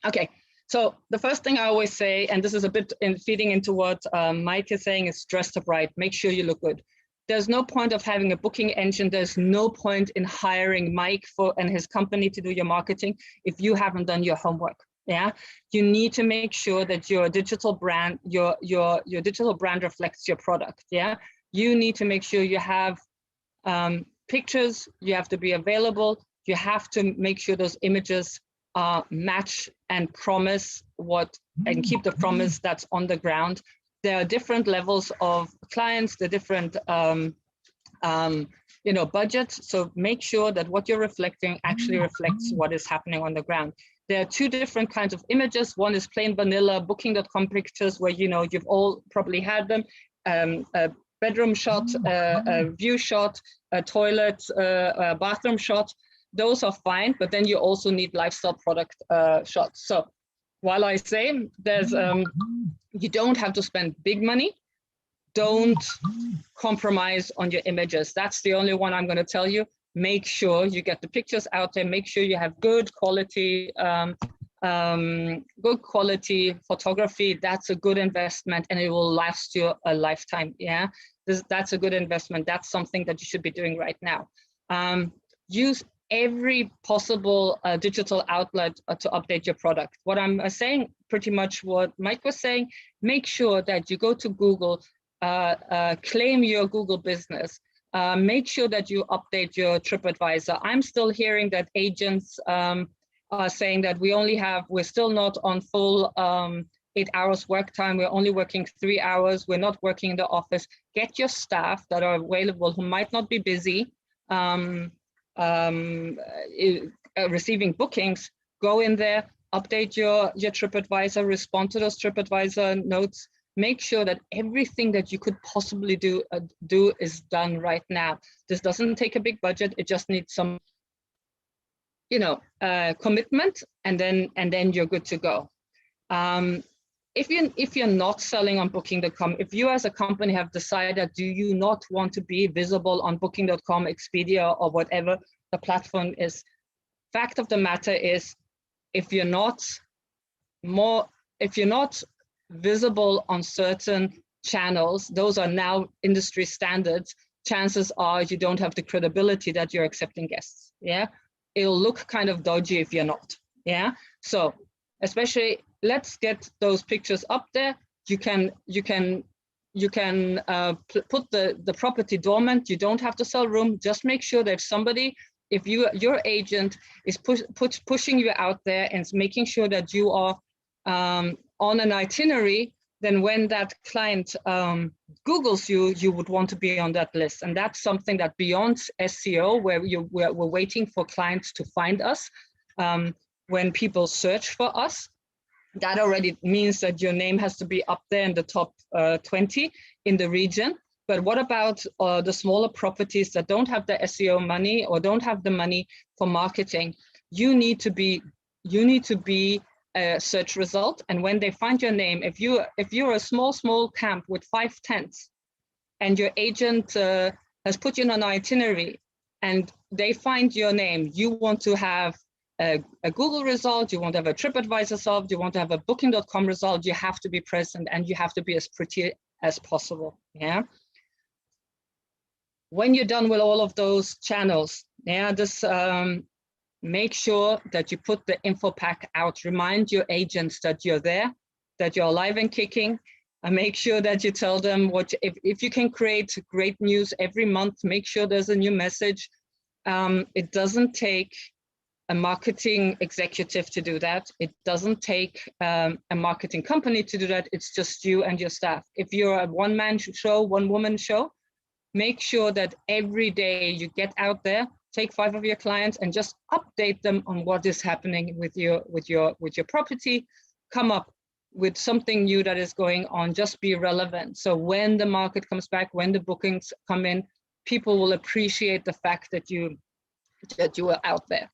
Okay, so the first thing I always say, and this is a bit feeding into what Mike is saying, is dress up right. Make sure you look good. There's no point of having a booking engine. There's no point in hiring Mike and his company to do your marketing if you haven't done your homework. Yeah, you need to make sure that your digital brand, your digital brand reflects your product. Yeah, you need to make sure you have pictures. You have to be available. You have to make sure those images match and promise and keep the promise that's on the ground. There are different levels of clients, the different budgets. So make sure that what you're reflecting actually reflects what is happening on the ground. There are 2 different kinds of images. One is plain vanilla booking.com pictures where you've all probably had them. A bedroom shot, a view shot, a toilet, a bathroom shot. Those are fine, but then you also need lifestyle product shots. So while I say there's you don't have to spend big money, don't compromise on your images. That's the only one I'm going to tell you. Make sure you get the pictures out there. Make sure you have good quality photography. That's a good investment, and it will last you a lifetime. Yeah, that's a good investment. That's something that you should be doing right now. Use every possible digital outlet to update your product. What I'm saying, pretty much what Mike was saying, make sure that you go to Google, claim your Google business, make sure that you update your TripAdvisor. I'm still hearing that agents are saying that we're still not on full 8 hours work time. We're only working 3 hours. We're not working in the office. Get your staff that are available who might not be busy, receiving bookings, go in there, update your TripAdvisor, respond to those TripAdvisor notes, make sure that everything that you could possibly do is done right now. This doesn't take a big budget. It just needs some, commitment, and then you're good to go. If you're not selling on booking.com, if you as a company have decided, do you not want to be visible on booking.com, Expedia, or whatever the platform is, fact of the matter is, if you're not visible on certain channels, those are now industry standards, chances are you don't have the credibility that you're accepting guests. Yeah, it'll look kind of dodgy if you're not. Yeah, so especially, let's get those pictures up there. You can put the property dormant. You don't have to sell room. Just make sure that if your agent is pushing you out there and making sure that you are on an itinerary, then when that client Googles you would want to be on that list. And that's something that beyond SEO, where we're waiting for clients to find us, when people search for us, that already means that your name has to be up there in the top 20 in the region. But what about the smaller properties that don't have the SEO money or don't have the money for marketing? You need to be a search result. And when they find your name, if you're a small camp with 5 tents and your agent has put you on an itinerary and they find your name, you want to have a Google result, you want to have a TripAdvisor result, you want to have a Booking.com result, you have to be present and you have to be as pretty as possible. Yeah. When you're done with all of those channels, yeah, just make sure that you put the info pack out. Remind your agents that you're there, that you're alive and kicking, and make sure that you tell them what, if you can create great news every month, make sure there's a new message. It doesn't take a marketing executive to do that. It doesn't take a marketing company to do that. It's just you and your staff. If you're a one-man show, one-woman show, make sure that every day you get out there, take 5 of your clients and just update them on what is happening with your property. Come up with something new that is going on. Just be relevant. So when the market comes back, when the bookings come in, people will appreciate the fact that you are out there.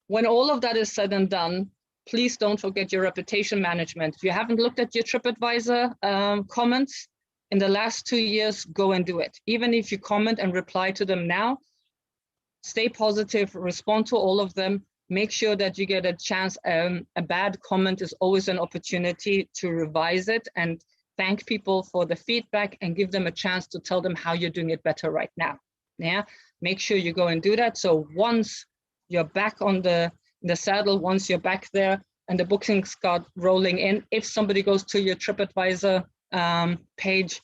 When all of that is said and done, please don't forget your reputation management. If you haven't looked at your TripAdvisor comments in the last 2 years, go and do it. Even if you comment and reply to them now, stay positive, respond to all of them, make sure that you get a chance. A bad comment is always an opportunity to revise it and thank people for the feedback and give them a chance to tell them how you're doing it better right now. Yeah, make sure you go and do that. So once you're back on the saddle, once you're back there and the bookings start rolling in, if somebody goes to your TripAdvisor page,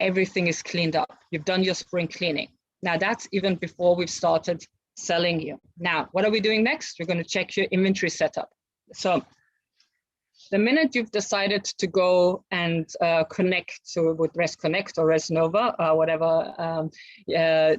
everything is cleaned up. You've done your spring cleaning. Now that's even before we've started selling you. Now, what are we doing next? We're going to check your inventory setup. So the minute you've decided to go and connect with ResConnect or ResNova, whatever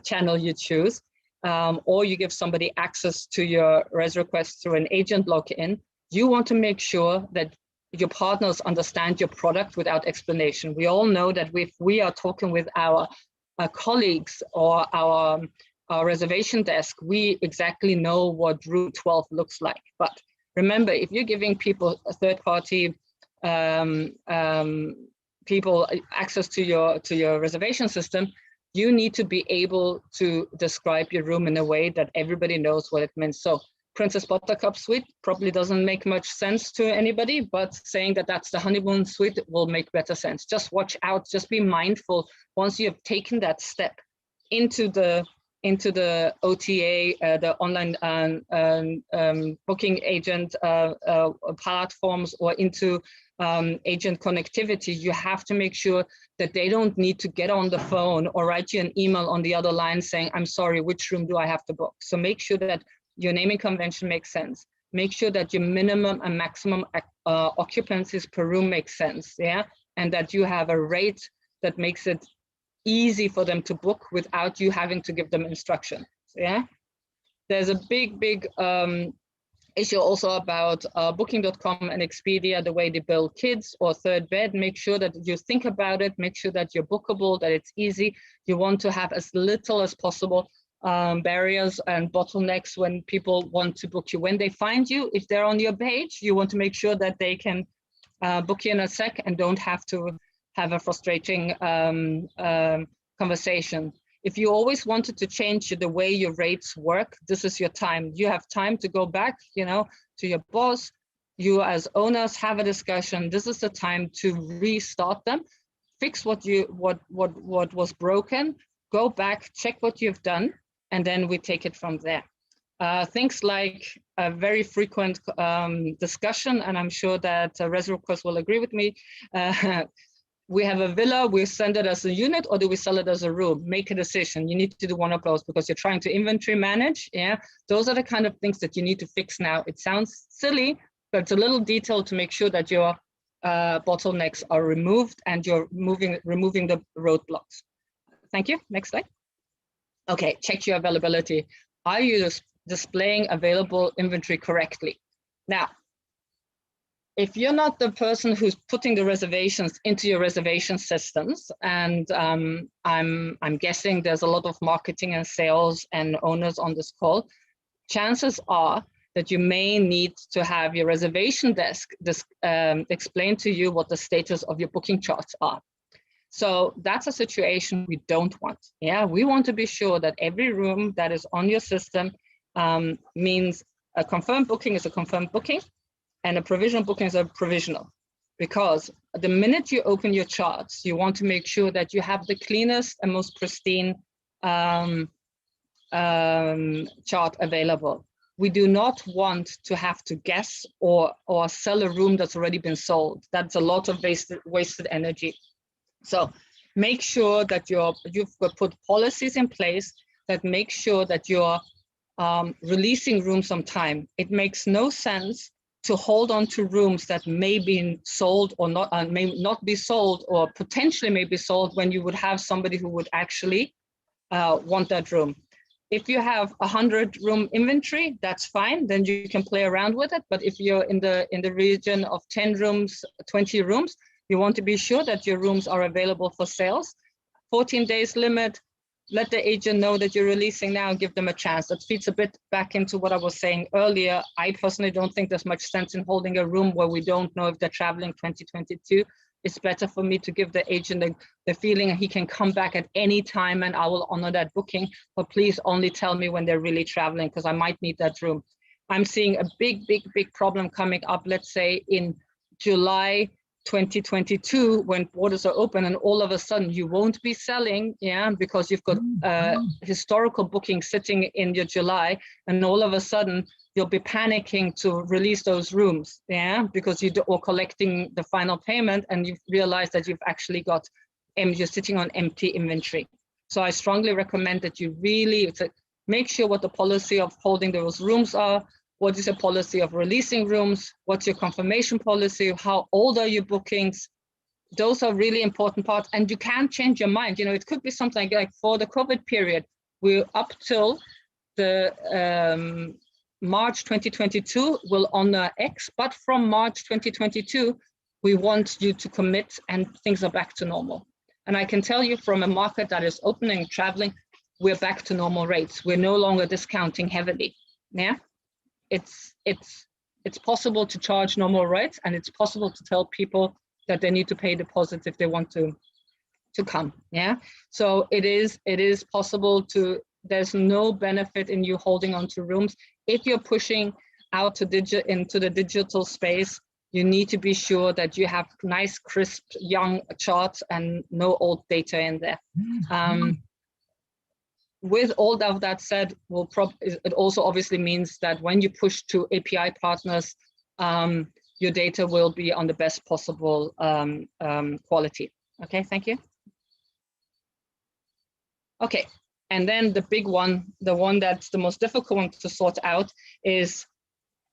channel you choose, or you give somebody access to your res request through an agent login, you want to make sure that your partners understand your product without explanation. We all know that if we are talking with our colleagues or our reservation desk, we exactly know what room 12 looks like. But remember, if you're giving people a third-party people access to your reservation system, you need to be able to describe your room in a way that everybody knows what it means. So Princess Buttercup suite probably doesn't make much sense to anybody, but saying that that's the honeymoon suite will make better sense. Just watch out, just be mindful once you have taken that step into the OTA, the online booking agent platforms, or into agent connectivity. You have to make sure that they don't need to get on the phone or write you an email on the other line saying, I'm sorry, which room do I have to book? So make sure that your naming convention makes sense. Make sure that your minimum and maximum occupancies per room makes sense, yeah? And that you have a rate that makes it easy for them to book without you having to give them instruction, yeah? There's a big issue also about Booking.com and Expedia, the way they bill kids or third bed. Make sure that you think about it, make sure that you're bookable, that it's easy. You want to have as little as possible barriers and bottlenecks when people want to book you. When they find you, if they're on your page, you want to make sure that they can book you in a sec and don't have to have a frustrating conversation. If you always wanted to change the way your rates work, this is your time. You have time to go back, to your boss. You as owners have a discussion. This is the time to restart them, fix what was broken, go back, check what you've done, and then we take it from there. Things like a very frequent discussion, and I'm sure that ResRequest will agree with me. We have a villa, we send it as a unit, or do we sell it as a room? Make a decision. You need to do one of those because you're trying to inventory manage. Yeah, those are the kind of things that you need to fix now. It sounds silly, but it's a little detail to make sure that your bottlenecks are removed and you're removing the roadblocks. Thank you. Next slide. Okay, check your availability. Are you displaying available inventory correctly? Now, if you're not the person who's putting the reservations into your reservation systems, and I'm guessing there's a lot of marketing and sales and owners on this call, chances are that you may need to have your reservation desk explain to you what the status of your booking charts are. So that's a situation we don't want. Yeah, we want to be sure that every room that is on your system means a confirmed booking is a confirmed booking and a provisional booking is a provisional. Because the minute you open your charts, you want to make sure that you have the cleanest and most pristine chart available. We do not want to have to guess or sell a room that's already been sold. That's a lot of wasted energy. So make sure that you've put policies in place that make sure that you're releasing rooms on time. It makes no sense to hold on to rooms that may be sold or not, may not be sold, or potentially may be sold when you would have somebody who would actually want that room. If you have 100 room inventory, that's fine, then you can play around with it. But if you're in the region of 10 rooms, 20 rooms, you want to be sure that your rooms are available for sales. 14 days limit, let the agent know that you're releasing now and give them a chance. That feeds a bit back into what I was saying earlier. I personally don't think there's much sense in holding a room where we don't know if they're traveling 2022. It's better for me to give the agent the feeling he can come back at any time and I will honor that booking, but please only tell me when they're really traveling because I might need that room. I'm seeing a big problem coming up, let's say in July 2022, when borders are open and all of a sudden you won't be selling, yeah, because you've got historical booking sitting in your July, and all of a sudden you'll be panicking to release those rooms, yeah, because you're collecting the final payment and you've realized that you've actually got, you're sitting on empty inventory. So I strongly recommend that you really make sure what the policy of holding those rooms are. What is the policy of releasing rooms? What's your confirmation policy? How old are your bookings? Those are really important parts, and you can't change your mind. You know, it could be something like for the COVID period, we're up till the March 2022 will honor X, but from March 2022, we want you to commit and things are back to normal. And I can tell you from a market that is opening, traveling, we're back to normal rates. We're no longer discounting heavily, yeah? It's possible to charge normal rates, and it's possible to tell people that they need to pay deposits if they want to come. Yeah, so it is possible to. There's no benefit in you holding on to rooms. If you're pushing out to into the digital space, you need to be sure that you have nice, crisp, young charts and no old data in there. With all of that said, it also obviously means that when you push to API partners, your data will be on the best possible quality. Okay, thank you. Okay, and then the big one, the one that's the most difficult one to sort out is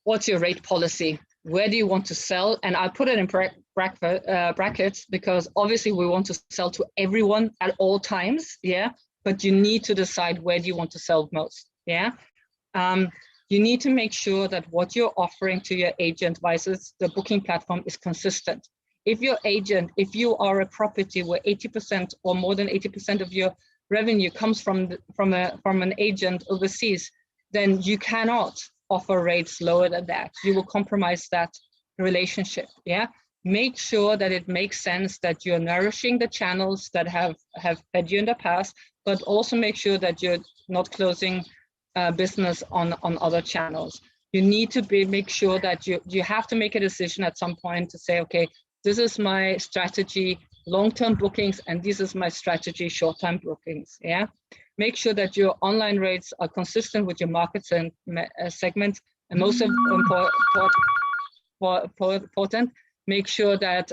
what's your rate policy? Where do you want to sell? And I put it in brackets because obviously we want to sell to everyone at all times, yeah? But you need to decide where do you want to sell most, yeah? You need to make sure that what you're offering to your agent versus the booking platform is consistent. If your agent, if you are a property where 80% or more than 80% of your revenue comes from an agent overseas, then you cannot offer rates lower than that. You will compromise that relationship, yeah? Make sure that it makes sense that you're nourishing the channels that have fed you in the past, but also make sure that you're not closing business on other channels. You need to make sure that you have to make a decision at some point to say, okay, this is my strategy, long-term bookings, and this is my strategy, short-term bookings, yeah? Make sure that your online rates are consistent with your markets and segments, and most important, make sure that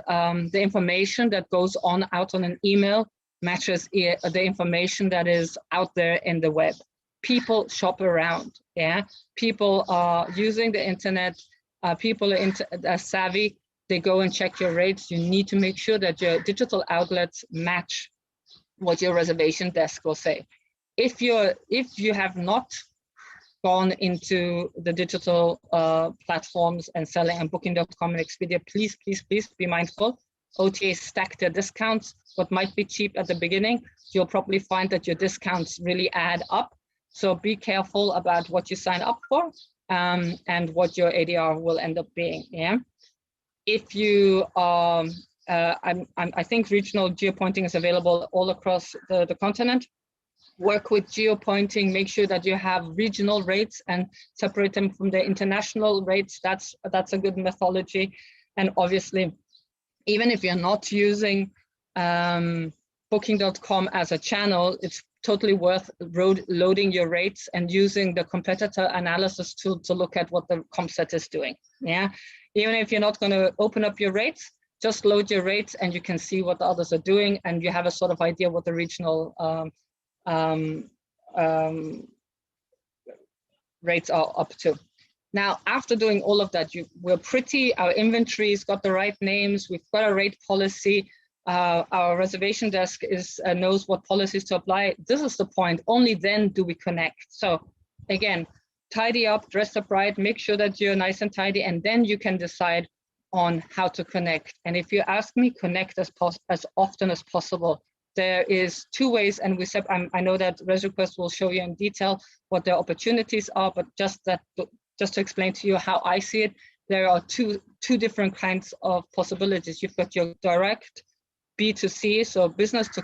the information that goes out on an email matches the information that is out there in the web. People shop around, yeah? People are using the internet, people are savvy, they go and check your rates. You need to make sure that your digital outlets match what your reservation desk will say. If you have not gone into the digital platforms and selling and booking.com and Expedia, please be mindful. OTAs stack their discounts. What might be cheap at the beginning, you'll probably find that your discounts really add up. So be careful about what you sign up for. and what your ADR will end up being. Yeah. If you I think regional geopointing is available all across the continent. Work with geopointing, make sure that you have regional rates and separate them from the international rates. That's a good methodology. And obviously, even if you're not using booking.com as a channel, it's totally worth loading your rates and using the competitor analysis tool to look at what the comp set is doing. Yeah, even if you're not going to open up your rates, just load your rates and you can see what the others are doing, and you have a sort of idea what the regional rates are up to. Now, after doing all of that, our inventory's got the right names, we've got a rate policy, our reservation desk knows what policies to apply. This is the point. Only then do we connect. So again, tidy up, dress up right, make sure that you're nice and tidy, and then you can decide on how to connect. And if you ask me, connect as often as possible. There is two ways, and I know that ResRequest will show you in detail what their opportunities are, but just to explain to you how I see it, there are two different kinds of possibilities. You've got your direct B2C, so business to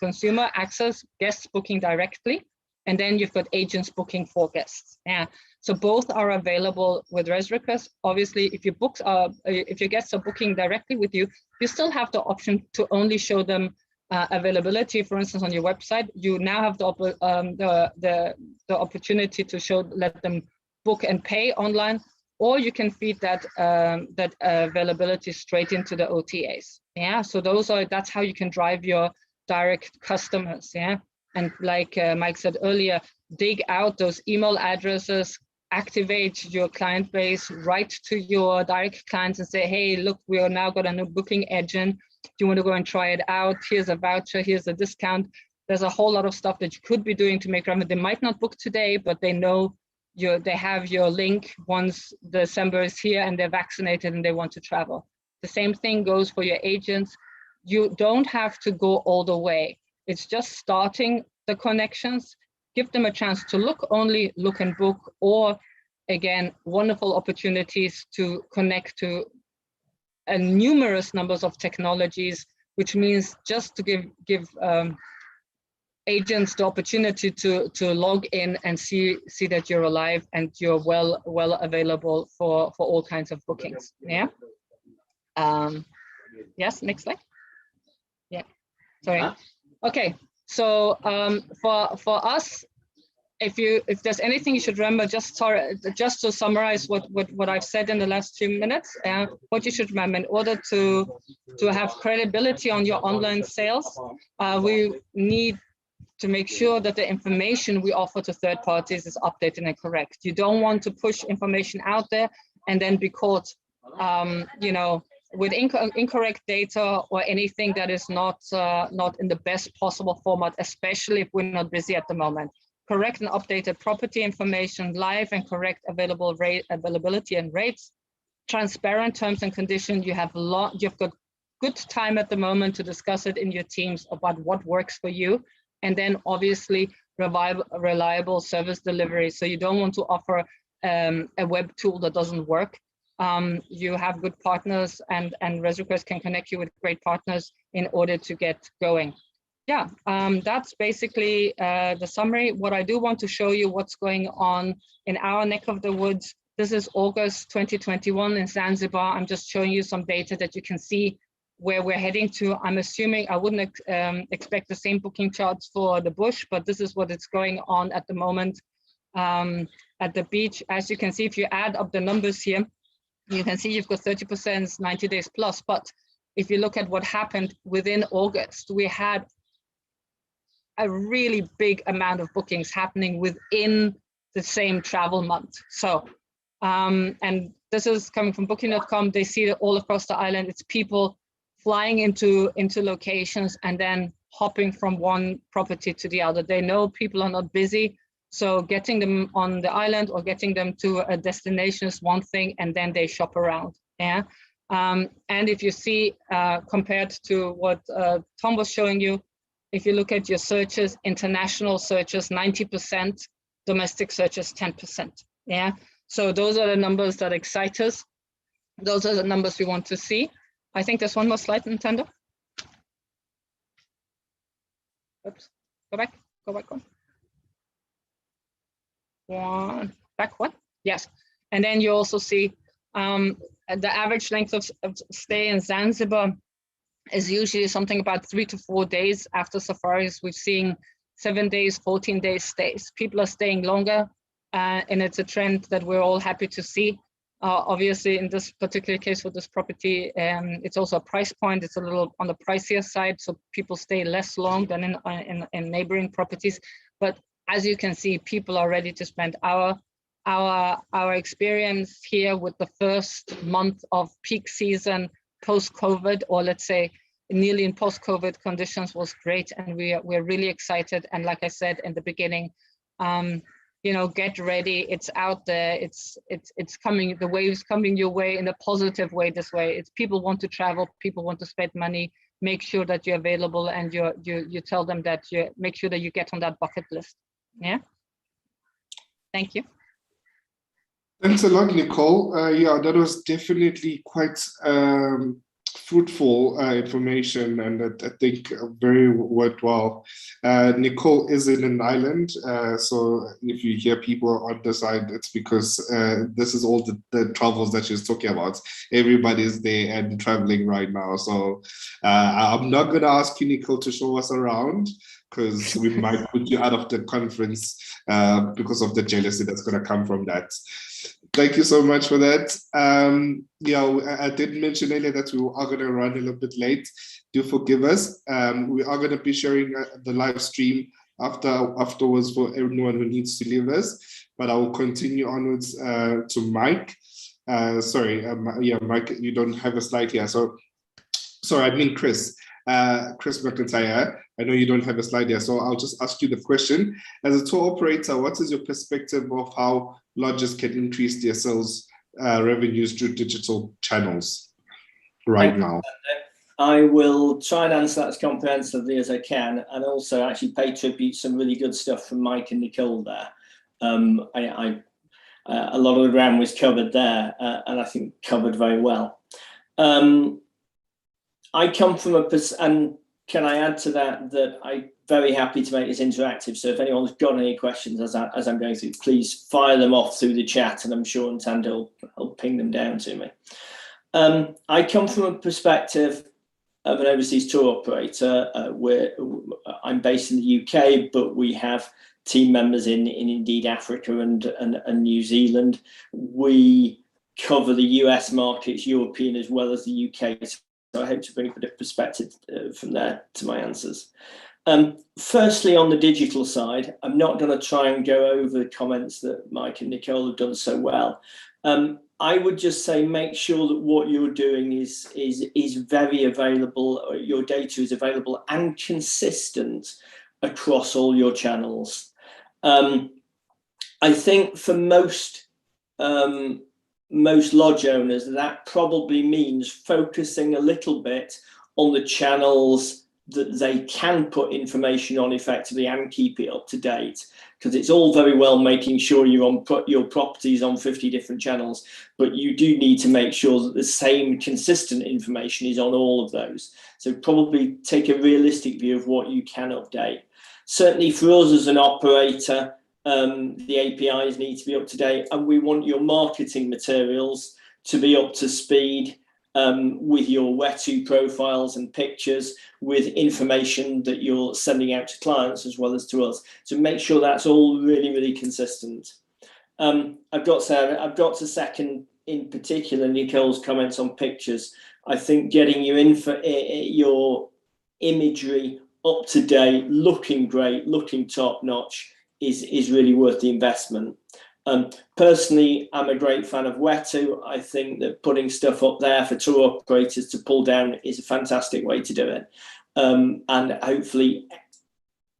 consumer access, guests booking directly, and then you've got agents booking for guests. Yeah, so both are available with ResRequest. Obviously, if your guests are booking directly with you, you still have the option to only show them availability. For instance, on your website, you now have the opportunity to let them book and pay online, or you can feed that availability straight into the OTAs. Yeah, so that's how you can drive your direct customers. Yeah, and like Mike said earlier, dig out those email addresses, activate your client base, write to your direct clients and say, hey, look, we are now got a new booking engine. Do you want to go and try it out? Here's a voucher, here's a discount. There's a whole lot of stuff that you could be doing to make revenue. They might not book today, but they know they have your link once December is here and they're vaccinated and they want to travel. The same thing goes for your agents. You don't have to go all the way. It's just starting the connections. Give them a chance to look and book, or again, wonderful opportunities to connect to numerous numbers of technologies, which means just to give agents the opportunity to log in and see that you're alive and you're well available for all kinds of bookings. Yeah. Yes, next slide. Yeah, sorry. Okay, so for us, if there's anything you should remember, just to summarize what I've said in the last 2 minutes, what you should remember in order to have credibility on your online sales, we need to make sure that the information we offer to third parties is updated and correct. You don't want to push information out there and then be caught, with incorrect data or anything that is not in the best possible format, especially if we're not busy at the moment. Correct and updated property information, live and correct availability and rates, transparent terms and conditions. You've got good time at the moment to discuss it in your teams about what works for you, and then obviously reliable service delivery. So you don't want to offer a web tool that doesn't work. You have good partners, and ResRequest can connect you with great partners in order to get going. Yeah, that's basically the summary. What I do want to show you what's going on in our neck of the woods. This is August 2021 in Zanzibar. I'm just showing you some data that you can see where we're heading to. I'm assuming I wouldn't expect the same booking charts for the bush, but this is what is going on at the moment at the beach. As you can see, if you add up the numbers here, you can see you've got 30%, 90 days plus. But if you look at what happened within August, we had a really big amount of bookings happening within the same travel month. So, and this is coming from booking.com. They see it all across the island. It's people flying into locations and then hopping from one property to the other. They know people are not busy. So getting them on the island or getting them to a destination is one thing, and then they shop around. Yeah. And if you see, compared to what Tom was showing you, if you look at your searches, international searches, 90%, domestic searches, 10%. Yeah, so those are the numbers that excite us. Those are the numbers we want to see. I think there's one more slide, Nintendo. Oops, go back one. One, back one, yes. And then you also see the average length of stay in Zanzibar is usually something about 3 to 4 days. After safaris, we're seeing 7 days, 14 days stays. People are staying longer, and it's a trend that we're all happy to see. Obviously, in this particular case for this property, it's also a price point. It's a little on the pricier side, so people stay less long than in neighboring properties. But as you can see, people are ready to spend our experience here with the first month of peak season post-COVID, or let's say nearly in post-COVID conditions, was great, and we're really excited. And like I said in the beginning, you know, get ready. It's out there. It's coming. The wave's coming your way in a positive way. This way, it's people want to travel. People want to spend money. Make sure that you're available, and you tell them that you make sure that you get on that bucket list. Yeah. Thank you. Thanks a lot, Nicole. Yeah, that was definitely quite fruitful information, and I think very worthwhile. Nicole is in an island, so if you hear people on the side, it's because this is all the travels that she's talking about. Everybody's there and traveling right now. So I'm not going to ask you, Nicole, to show us around, because we might put you out of the conference because of the jealousy that's going to come from that. Thank you so much for that. Yeah, I did mention earlier that we are going to run a little bit late. Do forgive us. We are going to be sharing the live stream afterwards for anyone who needs to leave us. But I will continue onwards to Mike. Sorry, yeah, Mike, you don't have a slide here. So, sorry, I mean Chris. Chris McIntyre, I know you don't have a slide here, so I'll just ask you the question. As a tour operator, what is your perspective of how lodges can increase their sales revenues through digital channels right now? I will try and answer that as comprehensively as I can, and also actually pay tribute to some really good stuff from Mike and Nicole there. A lot of the ground was covered there, and I think covered very well. I come from and can I add to that I'm very happy to make this interactive. So if anyone's got any questions as I'm going through, please fire them off through the chat, and I'm sure Ntando will ping them down to me. I come from a perspective of an overseas tour operator. Where I'm based in the UK, but we have team members in indeed Africa and New Zealand. We cover the US markets, European as well as the UK. So I hope to bring a bit of perspective from there to my answers. Firstly, on the digital side, I'm not going to try and go over the comments that Mike and Nicole have done so well. I would just say make sure that what you're doing is very available, your data is available and consistent across all your channels. I think for most lodge owners, that probably means focusing a little bit on the channels that they can put information on effectively and keep it up to date, because it's all very well making sure your properties on 50 different channels, but you do need to make sure that the same consistent information is on all of those. So probably take a realistic view of what you can update. Certainly for us as an operator, the APIs need to be up to date, and we want your marketing materials to be up to speed with your Wetu profiles and pictures, with information that you're sending out to clients as well as to us. So make sure that's all really, really consistent. I've got to second in particular Nicole's comments on pictures. I think getting your imagery up to date, looking great, looking top notch is really worth the investment. Personally, I'm a great fan of Wetu. I think that putting stuff up there for tour operators to pull down is a fantastic way to do it, and hopefully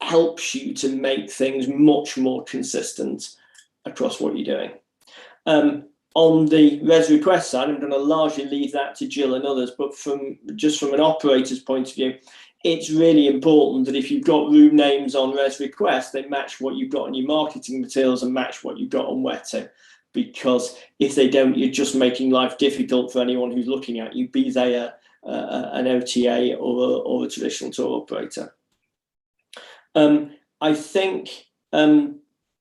helps you to make things much more consistent across what you're doing. On the res request side, I'm going to largely leave that to Jill and others, but from an operator's point of view, it's really important that if you've got room names on Res Request, they match what you've got on your marketing materials and match what you've got on Wetto. Because if they don't, you're just making life difficult for anyone who's looking at you, be they an OTA or a traditional tour operator. I think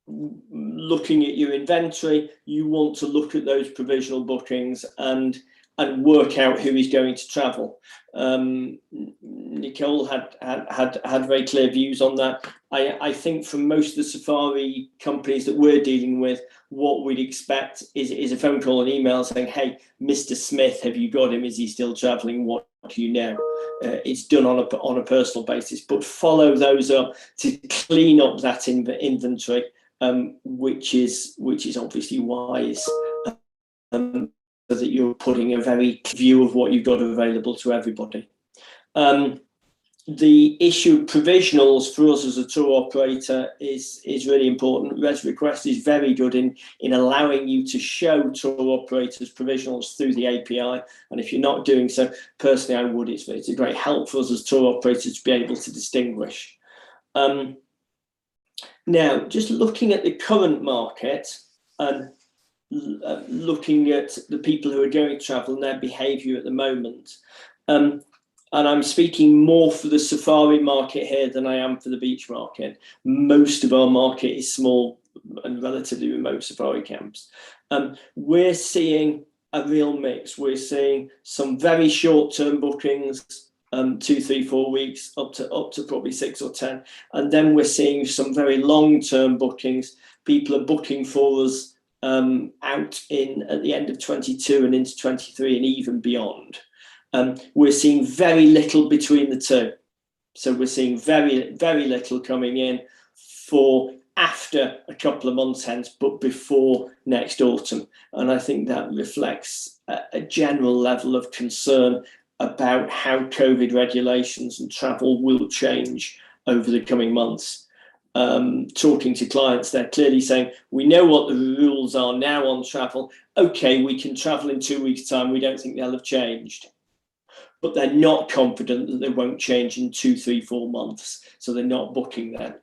looking at your inventory, you want to look at those provisional bookings and work out who is going to travel. Nicole had very clear views on that. I think from most of the safari companies that we're dealing with, what we'd expect is a phone call and email saying, hey, Mr. Smith, have you got him? Is he still traveling? What do you know? It's done on a personal basis, but follow those up to clean up that inventory, which is obviously wise, so that you're putting a very view of what you've got available to everybody. The issue of provisionals for us as a tour operator is really important. Res Request is very good in allowing you to show tour operators provisionals through the API. And if you're not doing so, personally, I would. It's a great help for us as tour operators to be able to distinguish. Now, just looking at the current market and looking at the people who are going to travel and their behaviour at the moment. And I'm speaking more for the safari market here than I am for the beach market. Most of our market is small and relatively remote safari camps. We're seeing a real mix. We're seeing some very short-term bookings, 2, 3, 4 weeks, up to probably 6 or 10. And then we're seeing some very long-term bookings. People are booking for us out at the end of 22 and into 23 and even beyond. We're seeing very little between the two. So we're seeing very, very little coming in for after a couple of months hence, but before next autumn. And I think that reflects a general level of concern about how COVID regulations and travel will change over the coming months. Talking to clients, they're clearly saying, we know what the rules are now on travel. Okay, we can travel in 2 weeks' time. We don't think they'll have changed. But they're not confident that they won't change in 2, 3, 4 months. So they're not booking then.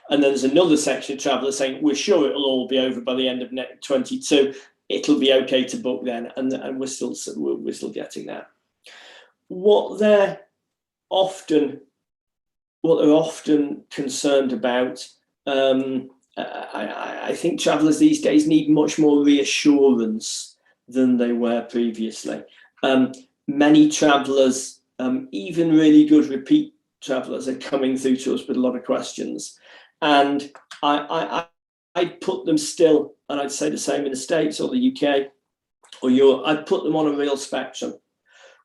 And then there's another section of travellers saying, we're sure it'll all be over by the end of 22. It'll be okay to book then. And we're still getting that. What they're often concerned about, I think travellers these days need much more reassurance than they were previously. Many travellers, even really good repeat travellers, are coming through to us with a lot of questions. And I'd put them still, and I'd say the same in the States or the UK or Europe, I'd put them on a real spectrum.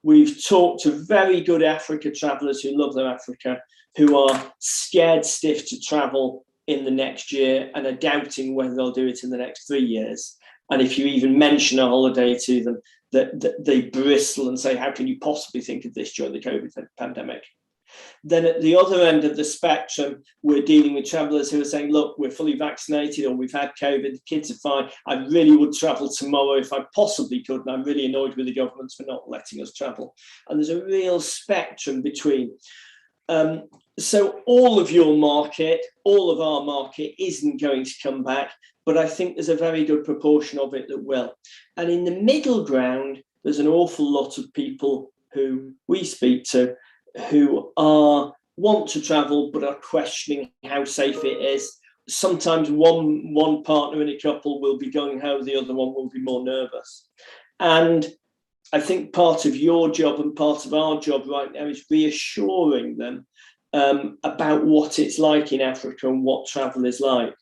We've talked to very good Africa travellers who love their Africa, who are scared stiff to travel in the next year and are doubting whether they'll do it in the next 3 years. And if you even mention a holiday to them, that they bristle and say, how can you possibly think of this during the COVID pandemic? Then at the other end of the spectrum, we're dealing with travellers who are saying, look, we're fully vaccinated or we've had COVID, the kids are fine. I really would travel tomorrow if I possibly could. And I'm really annoyed with the governments for not letting us travel. And there's a real spectrum between. So all of your market, all of our market isn't going to come back, but I think there's a very good proportion of it that will. And in the middle ground, there's an awful lot of people who we speak to who want to travel but are questioning how safe it is. Sometimes one partner in a couple will be gung ho, the other one will be more nervous. And I think part of your job and part of our job right now is reassuring them about what it's like in Africa and what travel is like.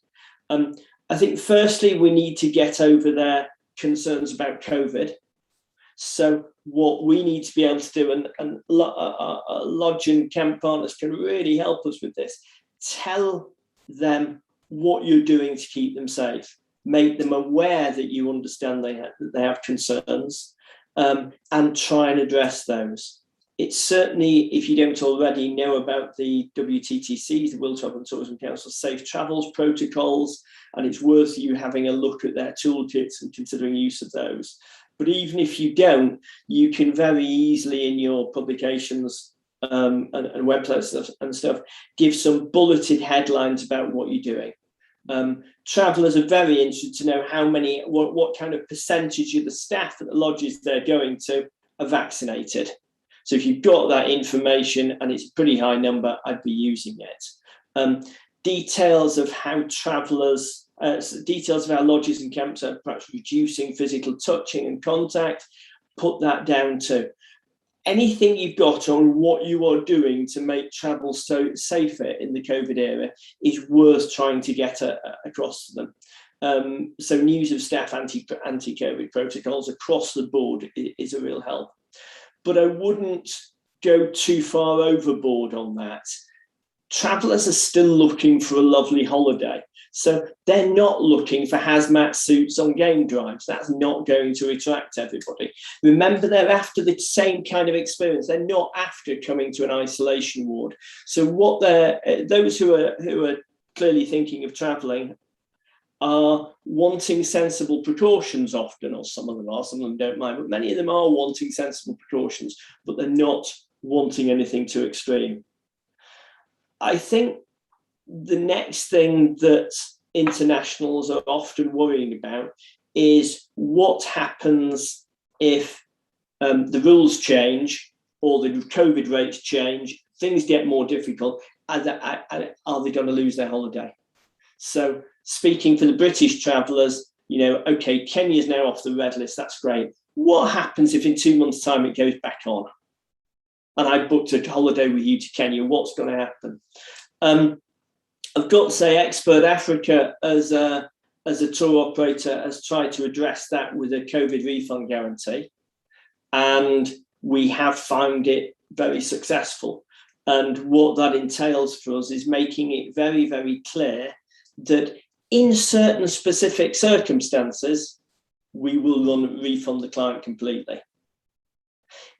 I think firstly, we need to get over their concerns about COVID. So what we need to be able to do, and lodge and camp partners can really help us with this, tell them what you're doing to keep them safe, make them aware that you understand they have concerns, and try and address those. It's certainly, if you don't already know about the WTTC's, the World Travel and Tourism Council Safe Travels protocols, and it's worth you having a look at their toolkits and considering use of those. But even if you don't, you can very easily in your publications and websites and stuff, give some bulleted headlines about what you're doing. Travellers are very interested to know what kind of percentage of the staff at the lodges they're going to are vaccinated. So if you've got that information, and it's a pretty high number, I'd be using it. Details of how travellers, details of how lodges and camps are perhaps reducing physical touching and contact, put that down to anything you've got on what you are doing to make travel so safer in the COVID era is worth trying to get across to them. So news of staff anti-COVID protocols across the board is a real help. But I wouldn't go too far overboard on that. Travellers are still looking for a lovely holiday. So they're not looking for hazmat suits on game drives. That's not going to attract everybody. Remember, they're after the same kind of experience. They're not after coming to an isolation ward. So what those who are clearly thinking of travelling are wanting sensible precautions often, or some of them don't mind, but many of them are wanting sensible precautions, but they're not wanting anything too extreme. I think the next thing that internationals are often worrying about is what happens if the rules change or the COVID rates change, things get more difficult, are they going to lose their holiday? So speaking for the British travellers, okay, Kenya's now off the red list, that's great. What happens if in 2 months' time it goes back on? And I booked a holiday with you to Kenya, what's going to happen? I've got to say, Expert Africa, as a tour operator, has tried to address that with a COVID refund guarantee. And we have found it very successful. And what that entails for us is making it very, very clear that in certain specific circumstances, we will refund the client completely.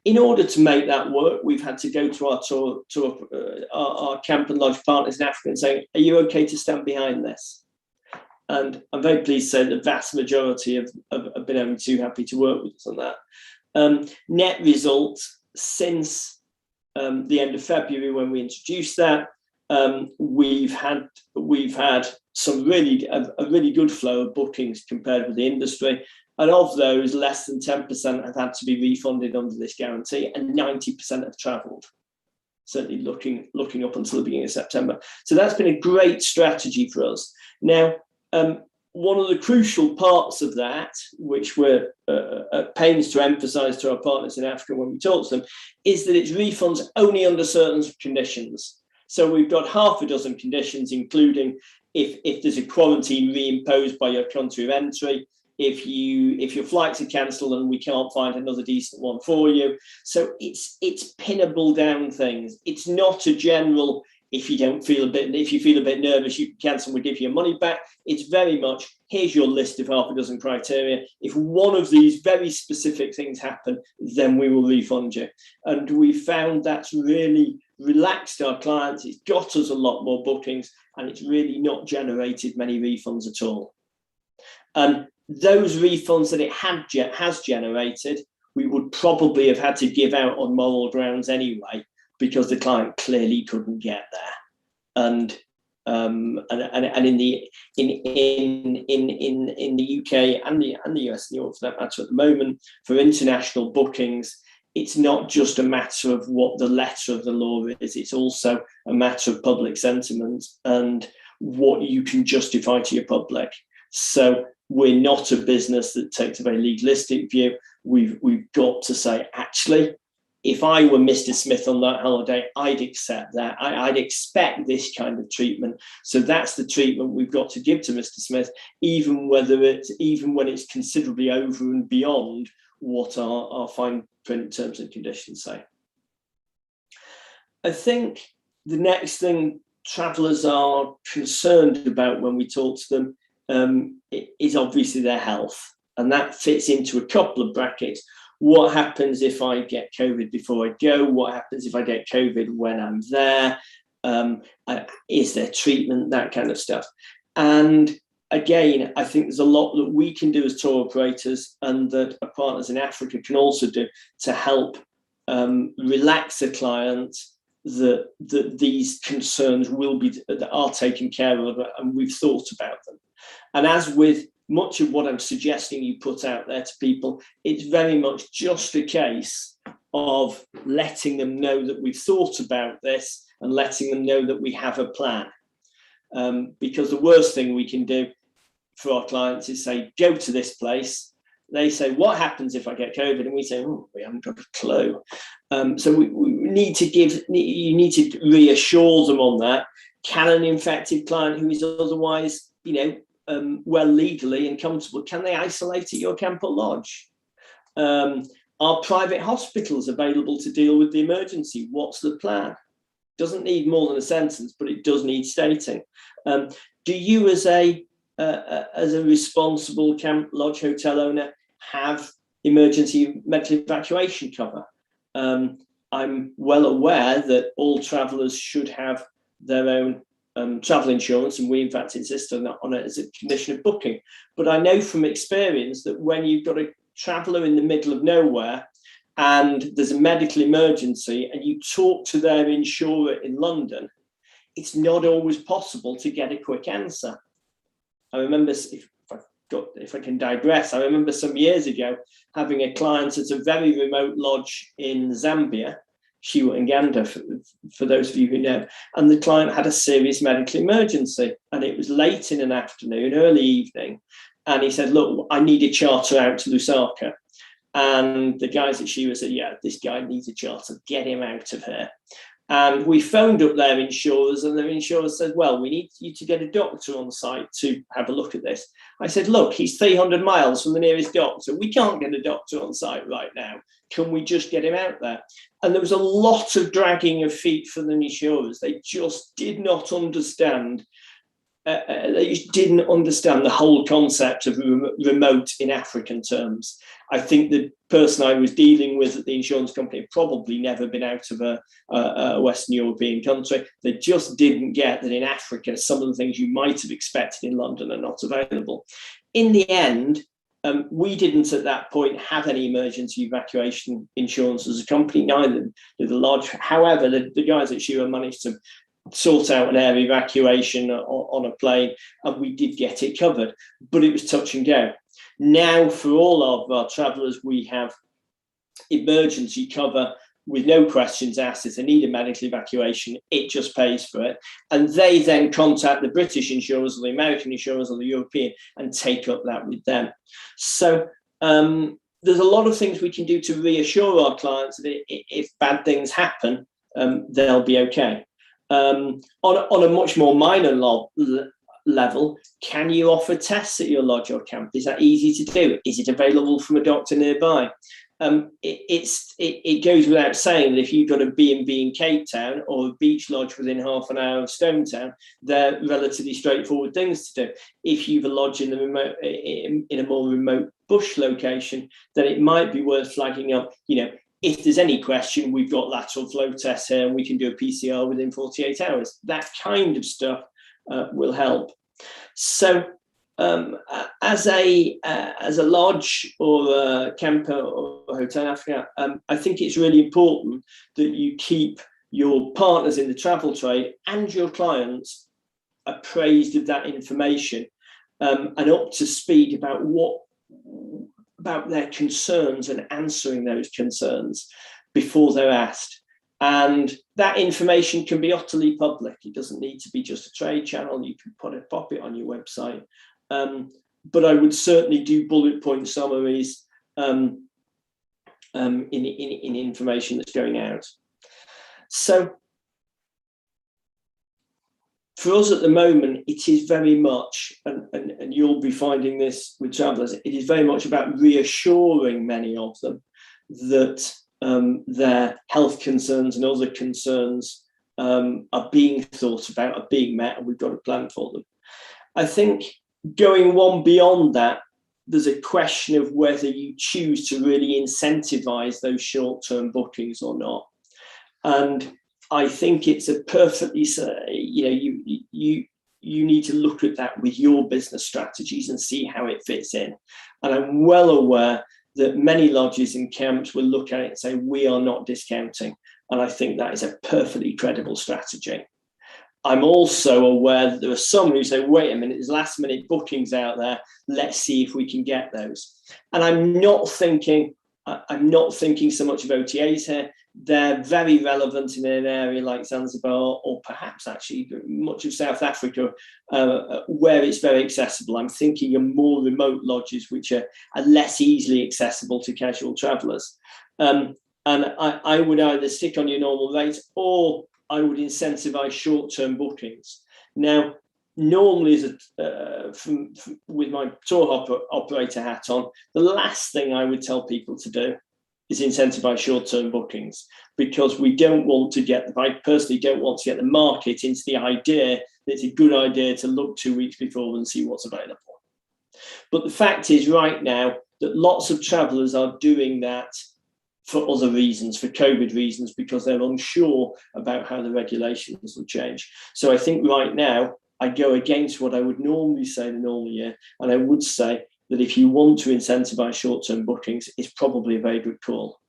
In order to make that work, we've had to go to our camp and lodge partners in Africa and saying, are you okay to stand behind this? And I'm very pleased to say the vast majority have been only too happy to work with us on that. Net result, since the end of February when we introduced that, we've had some a really good flow of bookings compared with the industry. And of those, less than 10% have had to be refunded under this guarantee, and 90% have travelled, certainly looking up until the beginning of September. So that's been a great strategy for us. Now, one of the crucial parts of that, which we're at pains to emphasise to our partners in Africa when we talk to them, is that it's refunds only under certain conditions. So we've got half a dozen conditions, including if there's a quarantine reimposed by your country of entry, if your flights are cancelled and we can't find another decent one for you. So it's pinnable down things. It's not a general, if you feel a bit nervous, you can cancel, we'll give you your money back. It's very much, here's your list of half a dozen criteria. If one of these very specific things happen, then we will refund you. And we found that's really relaxed our clients. It's got us a lot more bookings, and it's really not generated many refunds at all. And those refunds that it has generated, we would probably have had to give out on moral grounds anyway, because the client clearly couldn't get there. And in the UK and the US and Europe for that matter at the moment, for international bookings, it's not just a matter of what the letter of the law is, it's also a matter of public sentiment and what you can justify to your public. So we're not a business that takes a very legalistic view. We've got to say, actually, if I were Mr. Smith on that holiday, I'd accept that. I'd expect this kind of treatment. So that's the treatment we've got to give to Mr. Smith, even when it's considerably over and beyond what our fine print terms and conditions say. I think the next thing travellers are concerned about when we talk to them is obviously their health, and that fits into a couple of brackets. What happens if I get COVID before I go? What happens if I get COVID when I'm there? Is there treatment? That kind of stuff. And again, I think there's a lot that we can do as tour operators, and that our partners in Africa can also do to help relax a client that these concerns are taken care of, and we've thought about them. And as with much of what I'm suggesting you put out there to people, it's very much just a case of letting them know that we've thought about this and letting them know that we have a plan. Because the worst thing we can do for our clients is say, go to this place. They say, what happens if I get COVID? And we say, oh, we haven't got a clue. So we need to you need to reassure them on that. Can an infected client who is otherwise, well legally and comfortable, can they isolate at your camp or lodge? Are private hospitals available to deal with the emergency? What's the plan? Doesn't need more than a sentence, but it does need stating. Do you, as a responsible camp, lodge, hotel owner, have emergency medical evacuation cover? I'm well aware that all travellers should have their own travel insurance, and we in fact insist on it as a condition of booking. But I know from experience that when you've got a traveller in the middle of nowhere and there's a medical emergency and you talk to their insurer in London, it's not always possible to get a quick answer. I remember, if I can digress, I remember some years ago having a client at a very remote lodge in Zambia, Shiwa Nganda, for those of you who know, and the client had a serious medical emergency, and it was late in an afternoon, early evening, and he said, look, I need a charter out to Lusaka. And the guys at Shiwa said, yeah, this guy needs a charter, get him out of here. And we phoned up their insurers, and their insurers said, well, we need you to get a doctor on site to have a look at this. I said, look, he's 300 miles from the nearest doctor. We can't get a doctor on site right now. Can we just get him out there? And there was a lot of dragging of feet for the insurers. They just did not understand. They just didn't understand the whole concept of remote in African terms. I think the person I was dealing with at the insurance company had probably never been out of a Western European country. They just didn't get that in Africa, some of the things you might have expected in London are not available. In the end, we didn't at that point have any emergency evacuation insurance as a company, neither did the lodge. However, the guys at Shiwa managed to sort out an air evacuation on a plane, and we did get it covered, but it was touch and go. Now, for all of our travellers, we have emergency cover with no questions asked. If they need a medical evacuation, it just pays for it. And they then contact the British insurers or the American insurers or the European and take up that with them. So there's a lot of things we can do to reassure our clients that if bad things happen, they'll be okay. On a much more minor level, can you offer tests at your lodge or camp? Is that easy to do? Is it available from a doctor nearby? It goes without saying that if you've got a B&B in Cape Town or a beach lodge within half an hour of Stone Town, they're relatively straightforward things to do. If you've a lodge in a more remote bush location, then it might be worth flagging up, if there's any question, we've got lateral flow tests here and we can do a PCR within 48 hours. That kind of stuff will help. So as a lodge or a camper or a hotel in Africa, I think it's really important that you keep your partners in the travel trade and your clients appraised of that information and up to speed about their concerns and answering those concerns before they're asked. And that information can be utterly public. It doesn't need to be just a trade channel. You can pop it on your website. But I would certainly do bullet point summaries in information that's going out. So for us at the moment, it is very much, and you'll be finding this with travellers, it is very much about reassuring many of them that their health concerns and other concerns are being thought about, are being met, and we've got a plan for them. I think going one beyond that, there's a question of whether you choose to really incentivize those short-term bookings or not. And I think it's a perfectly, you need to look at that with your business strategies and see how it fits in. And I'm well aware that many lodges and camps will look at it and say, we are not discounting. And I think that is a perfectly credible strategy. I'm also aware that there are some who say, wait a minute, there's last minute bookings out there. Let's see if we can get those. And I'm not thinking so much of OTAs here. They're very relevant in an area like Zanzibar, or perhaps actually much of South Africa, where it's very accessible. I'm thinking of more remote lodges, which are less easily accessible to casual travellers. And I would either stick on your normal rates, or I would incentivize short-term bookings. Now, normally, with my tour operator hat on, the last thing I would tell people to do is incentivize short-term bookings, because we don't want to get, I personally don't want to get the market into the idea that it's a good idea to look 2 weeks before and see what's available. But the fact is right now that lots of travellers are doing that for other reasons, for COVID reasons, because they're unsure about how the regulations will change. So I think right now I go against what I would normally say the normal year, and I would say that if you want to incentivize short-term bookings, it's probably a very good call.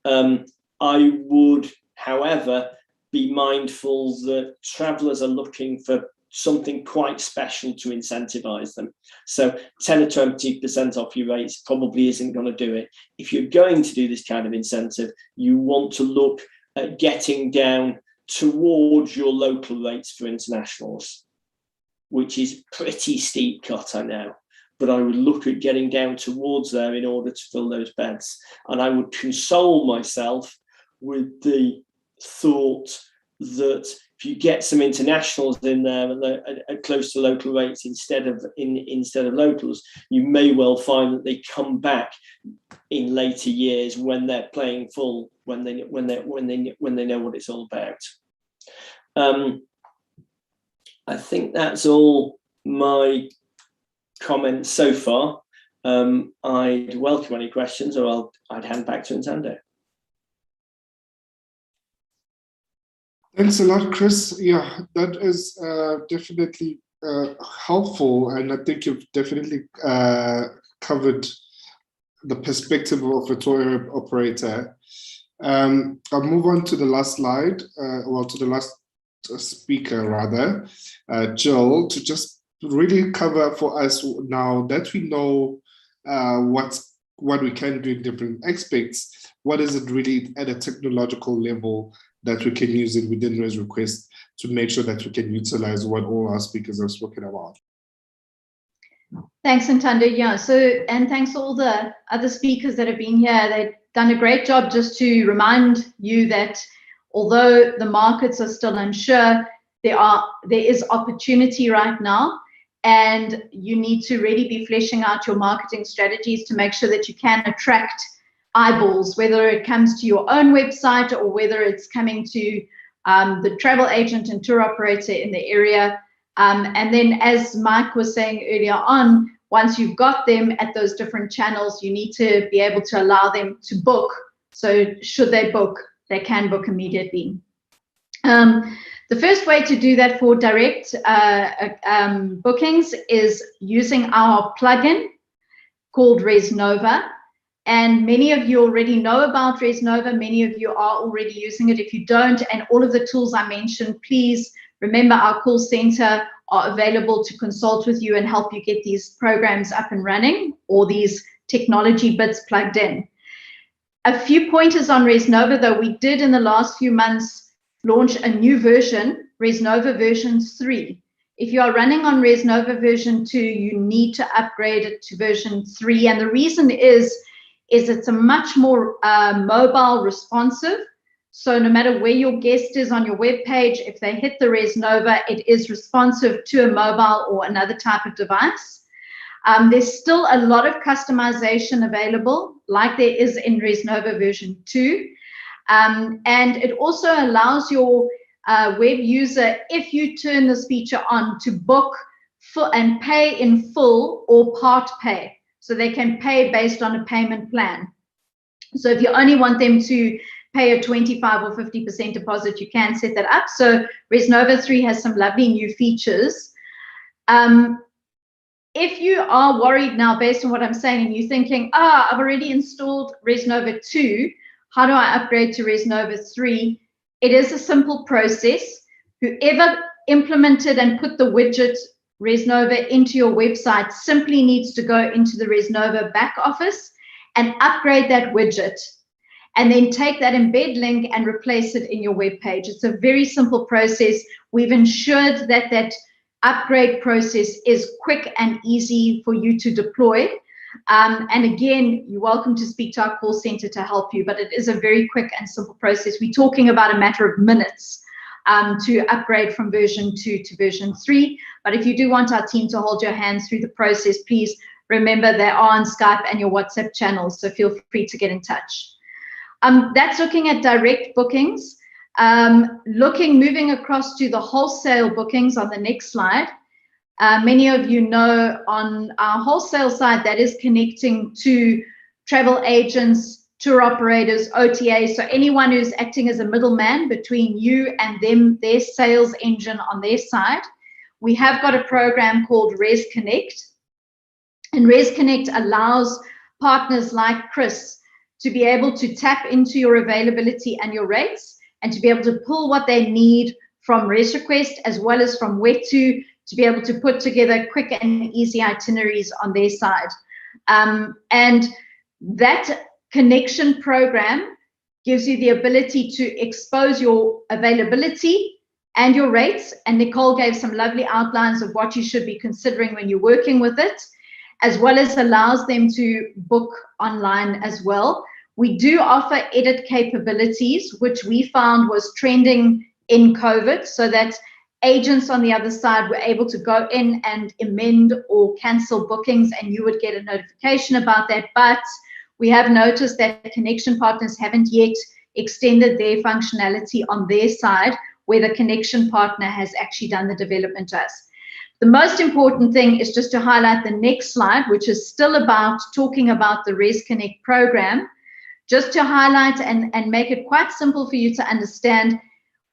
I would, however, be mindful that travellers are looking for something quite special to incentivize them. So 10 or 20% off your rates probably isn't going to do it. If you're going to do this kind of incentive, you want to look at getting down towards your local rates for internationals, which is pretty steep cut, I know. But I would look at getting down towards there in order to fill those beds. And I would console myself with the thought that if you get some internationals in there and close to local rates instead of locals, you may well find that they come back in later years when they're playing full, when they know what it's all about. I think that's all my comments so far. I'd welcome any questions, or I'd hand back to Ntando. Thanks a lot, Chris. Yeah, that is definitely helpful, and I think you've definitely covered the perspective of a tour operator. I'll move on to the last slide, to the last speaker rather, Jill, to just really cover for us now that we know what we can do in different aspects. What is it really at a technological level that we can use it within those requests to make sure that we can utilize what all our speakers have spoken about? Thanks, Ntando. Yeah, and thanks to all the other speakers that have been here. They've done a great job just to remind you that although the markets are still unsure, there is opportunity right now, and you need to really be fleshing out your marketing strategies to make sure that you can attract eyeballs, whether it comes to your own website or whether it's coming to the travel agent and tour operator in the area. And then, as Mike was saying earlier on, once you've got them at those different channels, you need to be able to allow them to book. So should they book, they can book immediately. The first way to do that for direct bookings is using our plugin called ResNova. And many of you already know about ResNova. Many of you are already using it. If you don't, and all of the tools I mentioned, please remember our call center are available to consult with you and help you get these programs up and running, or these technology bits plugged in. A few pointers on ResNova, though. We did in the last few months launch a new version, ResNova version 3. If you are running on ResNova version 2, you need to upgrade it to version 3. And the reason is it's a much more mobile responsive. So no matter where your guest is on your web page, if they hit the ResNova, it is responsive to a mobile or another type of device. There's still a lot of customization available, like there is in ResNova version 2. And it also allows your web user, if you turn this feature on, to book and pay in full or part pay. So they can pay based on a payment plan. So if you only want them to pay a 25 or 50% deposit, you can set that up. So ResNova 3 has some lovely new features. If you are worried now based on what I'm saying and you're thinking, I've already installed ResNova 2, how do I upgrade to ResNova 3? It is a simple process. Whoever implemented and put the widget ResNova into your website simply needs to go into the ResNova back office and upgrade that widget, and then take that embed link and replace it in your web page. It's a very simple process. We've ensured that that upgrade process is quick and easy for you to deploy. And again, you're welcome to speak to our call center to help you, but it is a very quick and simple process. We're talking about a matter of minutes to upgrade from version 2 to version 3. But if you do want our team to hold your hand through the process, please remember they are on Skype and your WhatsApp channels, so feel free to get in touch. That's looking at direct bookings. Moving across to the wholesale bookings on the next slide. Many of you know on our wholesale side, that is connecting to travel agents, tour operators, OTAs, so anyone who's acting as a middleman between you and them, their sales engine on their side. We have got a program called Res Connect, and Res Connect allows partners like Chris to be able to tap into your availability and your rates, and to be able to pull what they need from Res Request as well as from Where2, to be able to put together quick and easy itineraries on their side. And that connection program gives you the ability to expose your availability and your rates. And Nicole gave some lovely outlines of what you should be considering when you're working with it, as well as allows them to book online as well. We do offer edit capabilities, which we found was trending in COVID, so that agents on the other side were able to go in and amend or cancel bookings, and you would get a notification about that. But we have noticed that connection partners haven't yet extended their functionality on their side, where the connection partner has actually done the development to us. The most important thing is just to highlight the next slide, which is still about talking about the Res Connect program, just to highlight and make it quite simple for you to understand.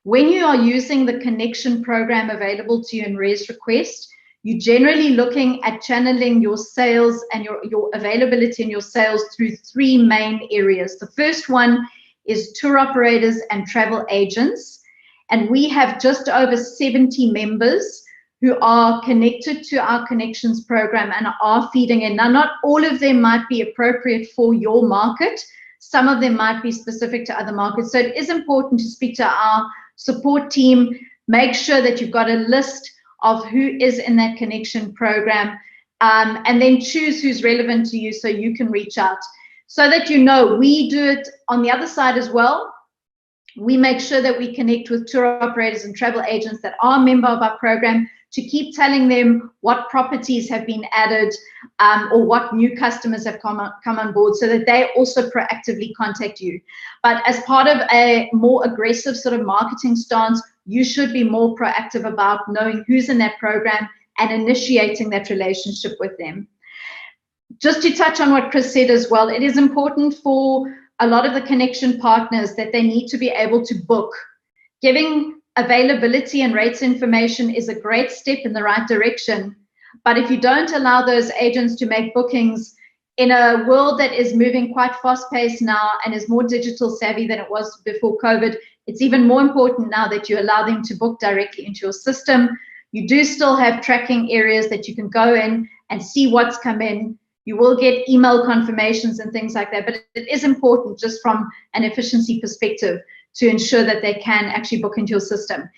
When you are using the connection program available to you in Res Request, you're generally looking at channeling your sales and your availability and your sales through 3 main areas. The first one is tour operators and travel agents. And we have just over 70 members who are connected to our connections program and are feeding in. Now, not all of them might be appropriate for your market. Some of them might be specific to other markets. So it is important to speak to our support team, make sure that you've got a list of who is in that connection program, and then choose who's relevant to you so you can reach out. So that you know, we do it on the other side as well. We make sure that we connect with tour operators and travel agents that are a member of our program, to keep telling them what properties have been added or what new customers have come on board, so that they also proactively contact you. But as part of a more aggressive sort of marketing stance, you should be more proactive about knowing who's in that program and initiating that relationship with them. Just to touch on what Chris said as well, it is important for a lot of the connection partners that they need to be able to book. Giving availability and rates information is a great step in the right direction. But if you don't allow those agents to make bookings in a world that is moving quite fast-paced now and is more digital savvy than it was before COVID, it's even more important now that you allow them to book directly into your system. You do still have tracking areas that you can go in and see what's come in. You will get email confirmations and things like that, but it is important just from an efficiency perspective to ensure that they can actually book into your system.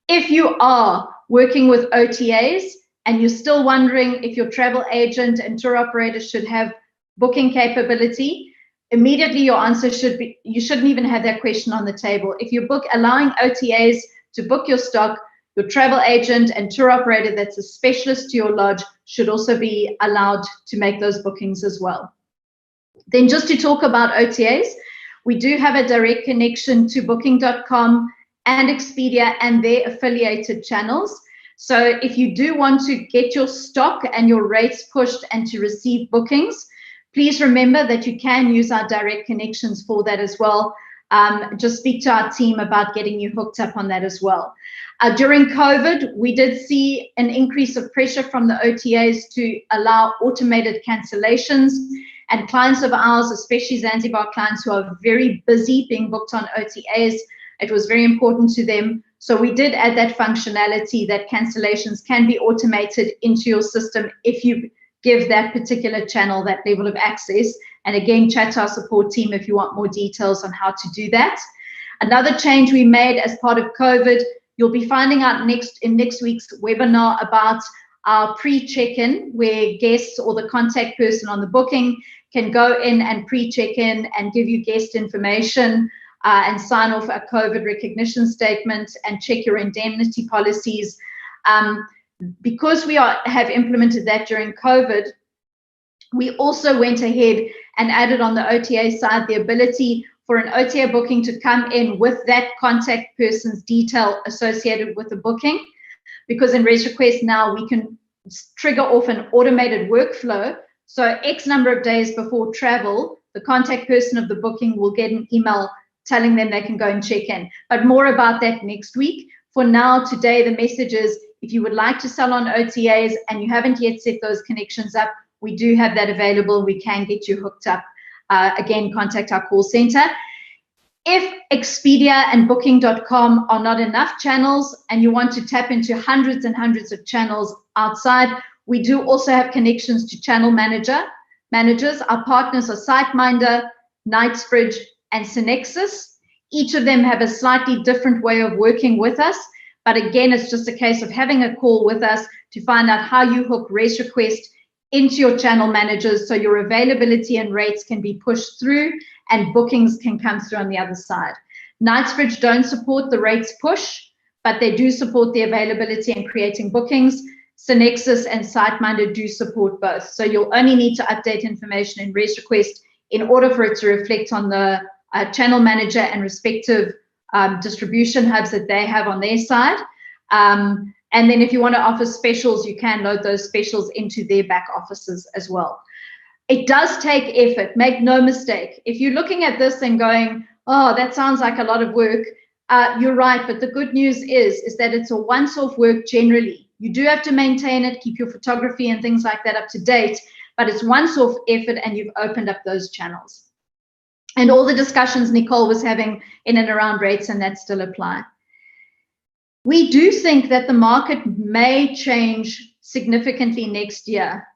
If you are working with OTAs and you're still wondering if your travel agent and tour operator should have booking capability, immediately your answer should be, you shouldn't even have that question on the table. If you book, allowing OTAs to book your stock, your travel agent and tour operator that's a specialist to your lodge should also be allowed to make those bookings as well. Then just to talk about OTAs, we do have a direct connection to Booking.com and Expedia and their affiliated channels. So if you do want to get your stock and your rates pushed and to receive bookings, please remember that you can use our direct connections for that as well. Just speak to our team about getting you hooked up on that as well. During COVID, we did see an increase of pressure from the OTAs to allow automated cancellations. And clients of ours, especially Zanzibar clients who are very busy being booked on OTAs, it was very important to them. So we did add that functionality that cancellations can be automated into your system if you give that particular channel that level of access. And again, chat to our support team if you want more details on how to do that. Another change we made as part of COVID, you'll be finding out in next week's webinar about our pre-check-in, where guests or the contact person on the booking can go in and pre-check-in and give you guest information and sign off a COVID recognition statement and check your indemnity policies. Because we have implemented that during COVID, we also went ahead and added on the OTA side the ability for an OTA booking to come in with that contact person's detail associated with the booking. Because in ResRequest now we can trigger off an automated workflow. So X number of days before travel, the contact person of the booking will get an email telling them they can go and check in. But more about that next week. For now, today, the message is if you would like to sell on OTAs and you haven't yet set those connections up, we do have that available. We can get you hooked up. Again, contact our call center. If Expedia and Booking.com are not enough channels and you want to tap into hundreds and hundreds of channels outside, we do also have connections to channel managers. Our partners are SiteMinder, Knightsbridge, and Synexus. Each of them have a slightly different way of working with us. But again, it's just a case of having a call with us to find out how you hook ResRequest into your channel managers so your availability and rates can be pushed through and bookings can come through on the other side. Knightsbridge don't support the rates push, but they do support the availability and creating bookings. Synexus and SiteMinder do support both. So you'll only need to update information in ResRequest in order for it to reflect on the channel manager and respective distribution hubs that they have on their side. And then if you want to offer specials, you can load those specials into their back offices as well. It does take effort, make no mistake. If you're looking at this and going, oh, that sounds like a lot of work, you're right. But the good news is that it's a once-off work generally. You do have to maintain it, keep your photography and things like that up to date, but it's once-off effort and you've opened up those channels. And all the discussions Nicole was having in and around rates and that still apply. We do think that the market may change significantly next year.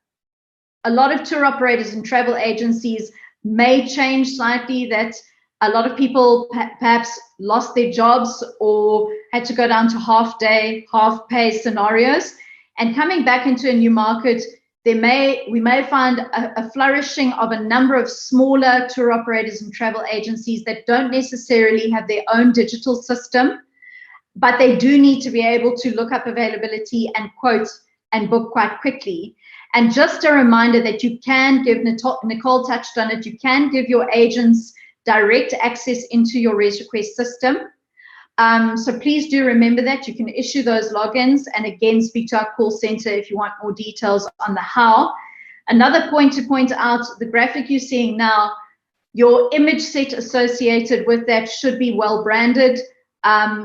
A lot of tour operators and travel agencies may change slightly, that a lot of people perhaps lost their jobs or had to go down to half day, half pay scenarios. And coming back into a new market, we may find a flourishing of a number of smaller tour operators and travel agencies that don't necessarily have their own digital system, but they do need to be able to look up availability and quote and book quite quickly. And just a reminder that you can give, Nicole touched on it, you can give your agents direct access into your ResRequest system. So please do remember that. You can issue those logins and again, speak to our call center if you want more details on the how. Another point to point out, the graphic you're seeing now, your image set associated with that should be well branded.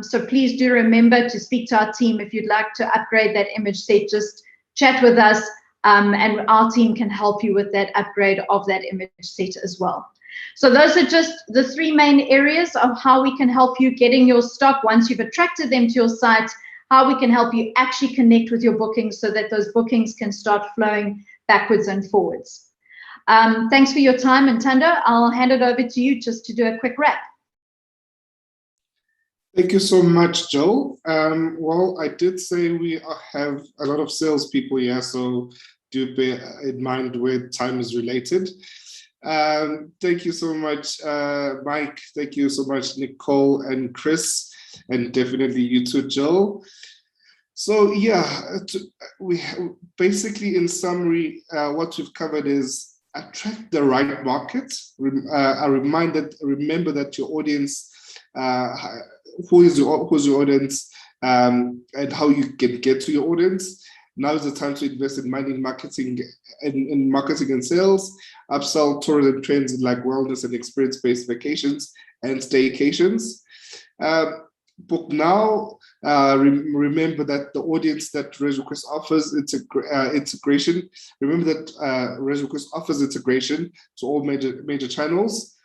So please do remember to speak to our team if you'd like to upgrade that image set. Just chat with us and our team can help you with that upgrade of that image set as well. So those are just the three main areas of how we can help you getting your stock once you've attracted them to your site, how we can help you actually connect with your bookings so that those bookings can start flowing backwards and forwards. Thanks for your time, and Thando, I'll hand it over to you just to do a quick wrap. Thank you so much, Joe. Well, I did say we have a lot of salespeople here, so do bear in mind where time is related. Thank you so much, Mike. Thank you so much, Nicole and Chris, and definitely you too, Joe. So yeah, we basically, in summary, what we've covered is attract the right market. Remember that your audience, who's your audience, and how you can get to your audience. Now is the time to invest in money in marketing and sales, upsell tourism trends like wellness and experience-based vacations and staycations. book now. Remember that the audience that ResRequest offers integration. Remember that ResRequest offers integration to all major channels.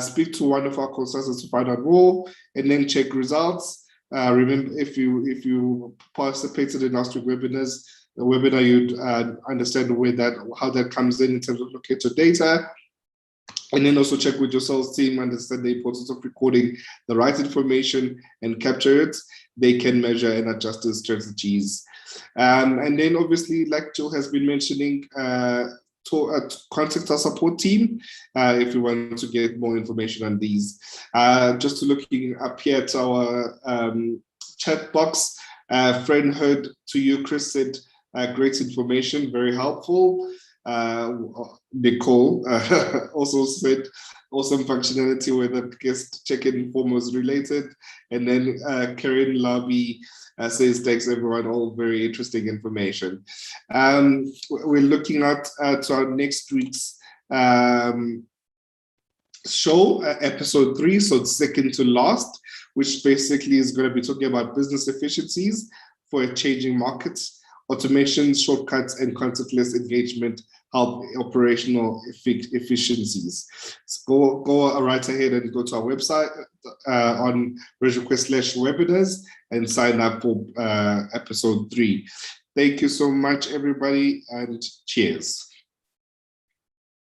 Speak to one of our consultants to find out more, and then check results. Remember, if you participated in last week's webinars, the webinar, you'd understand how that comes in terms of looking at your data. And then also check with your sales team, understand the importance of recording the right information and capture it. They can measure and adjust the strategies. And then obviously, like Jill has been mentioning, contact our support team if you want to get more information on these. Just looking up here at our chat box, friend heard to you, Chris said, great information, very helpful. Nicole also said awesome functionality where the guest check-in form was related. And then Karen Labi says, thanks everyone, all very interesting information. We're looking at to our next week's show, episode 3, so it's second to last, which basically is going to be talking about business efficiencies for a changing market, automation, shortcuts, and contactless engagement help operational efficiencies. So go right ahead and go to our website on ResRequest/webinars and sign up for episode 3. Thank you so much, everybody, and cheers.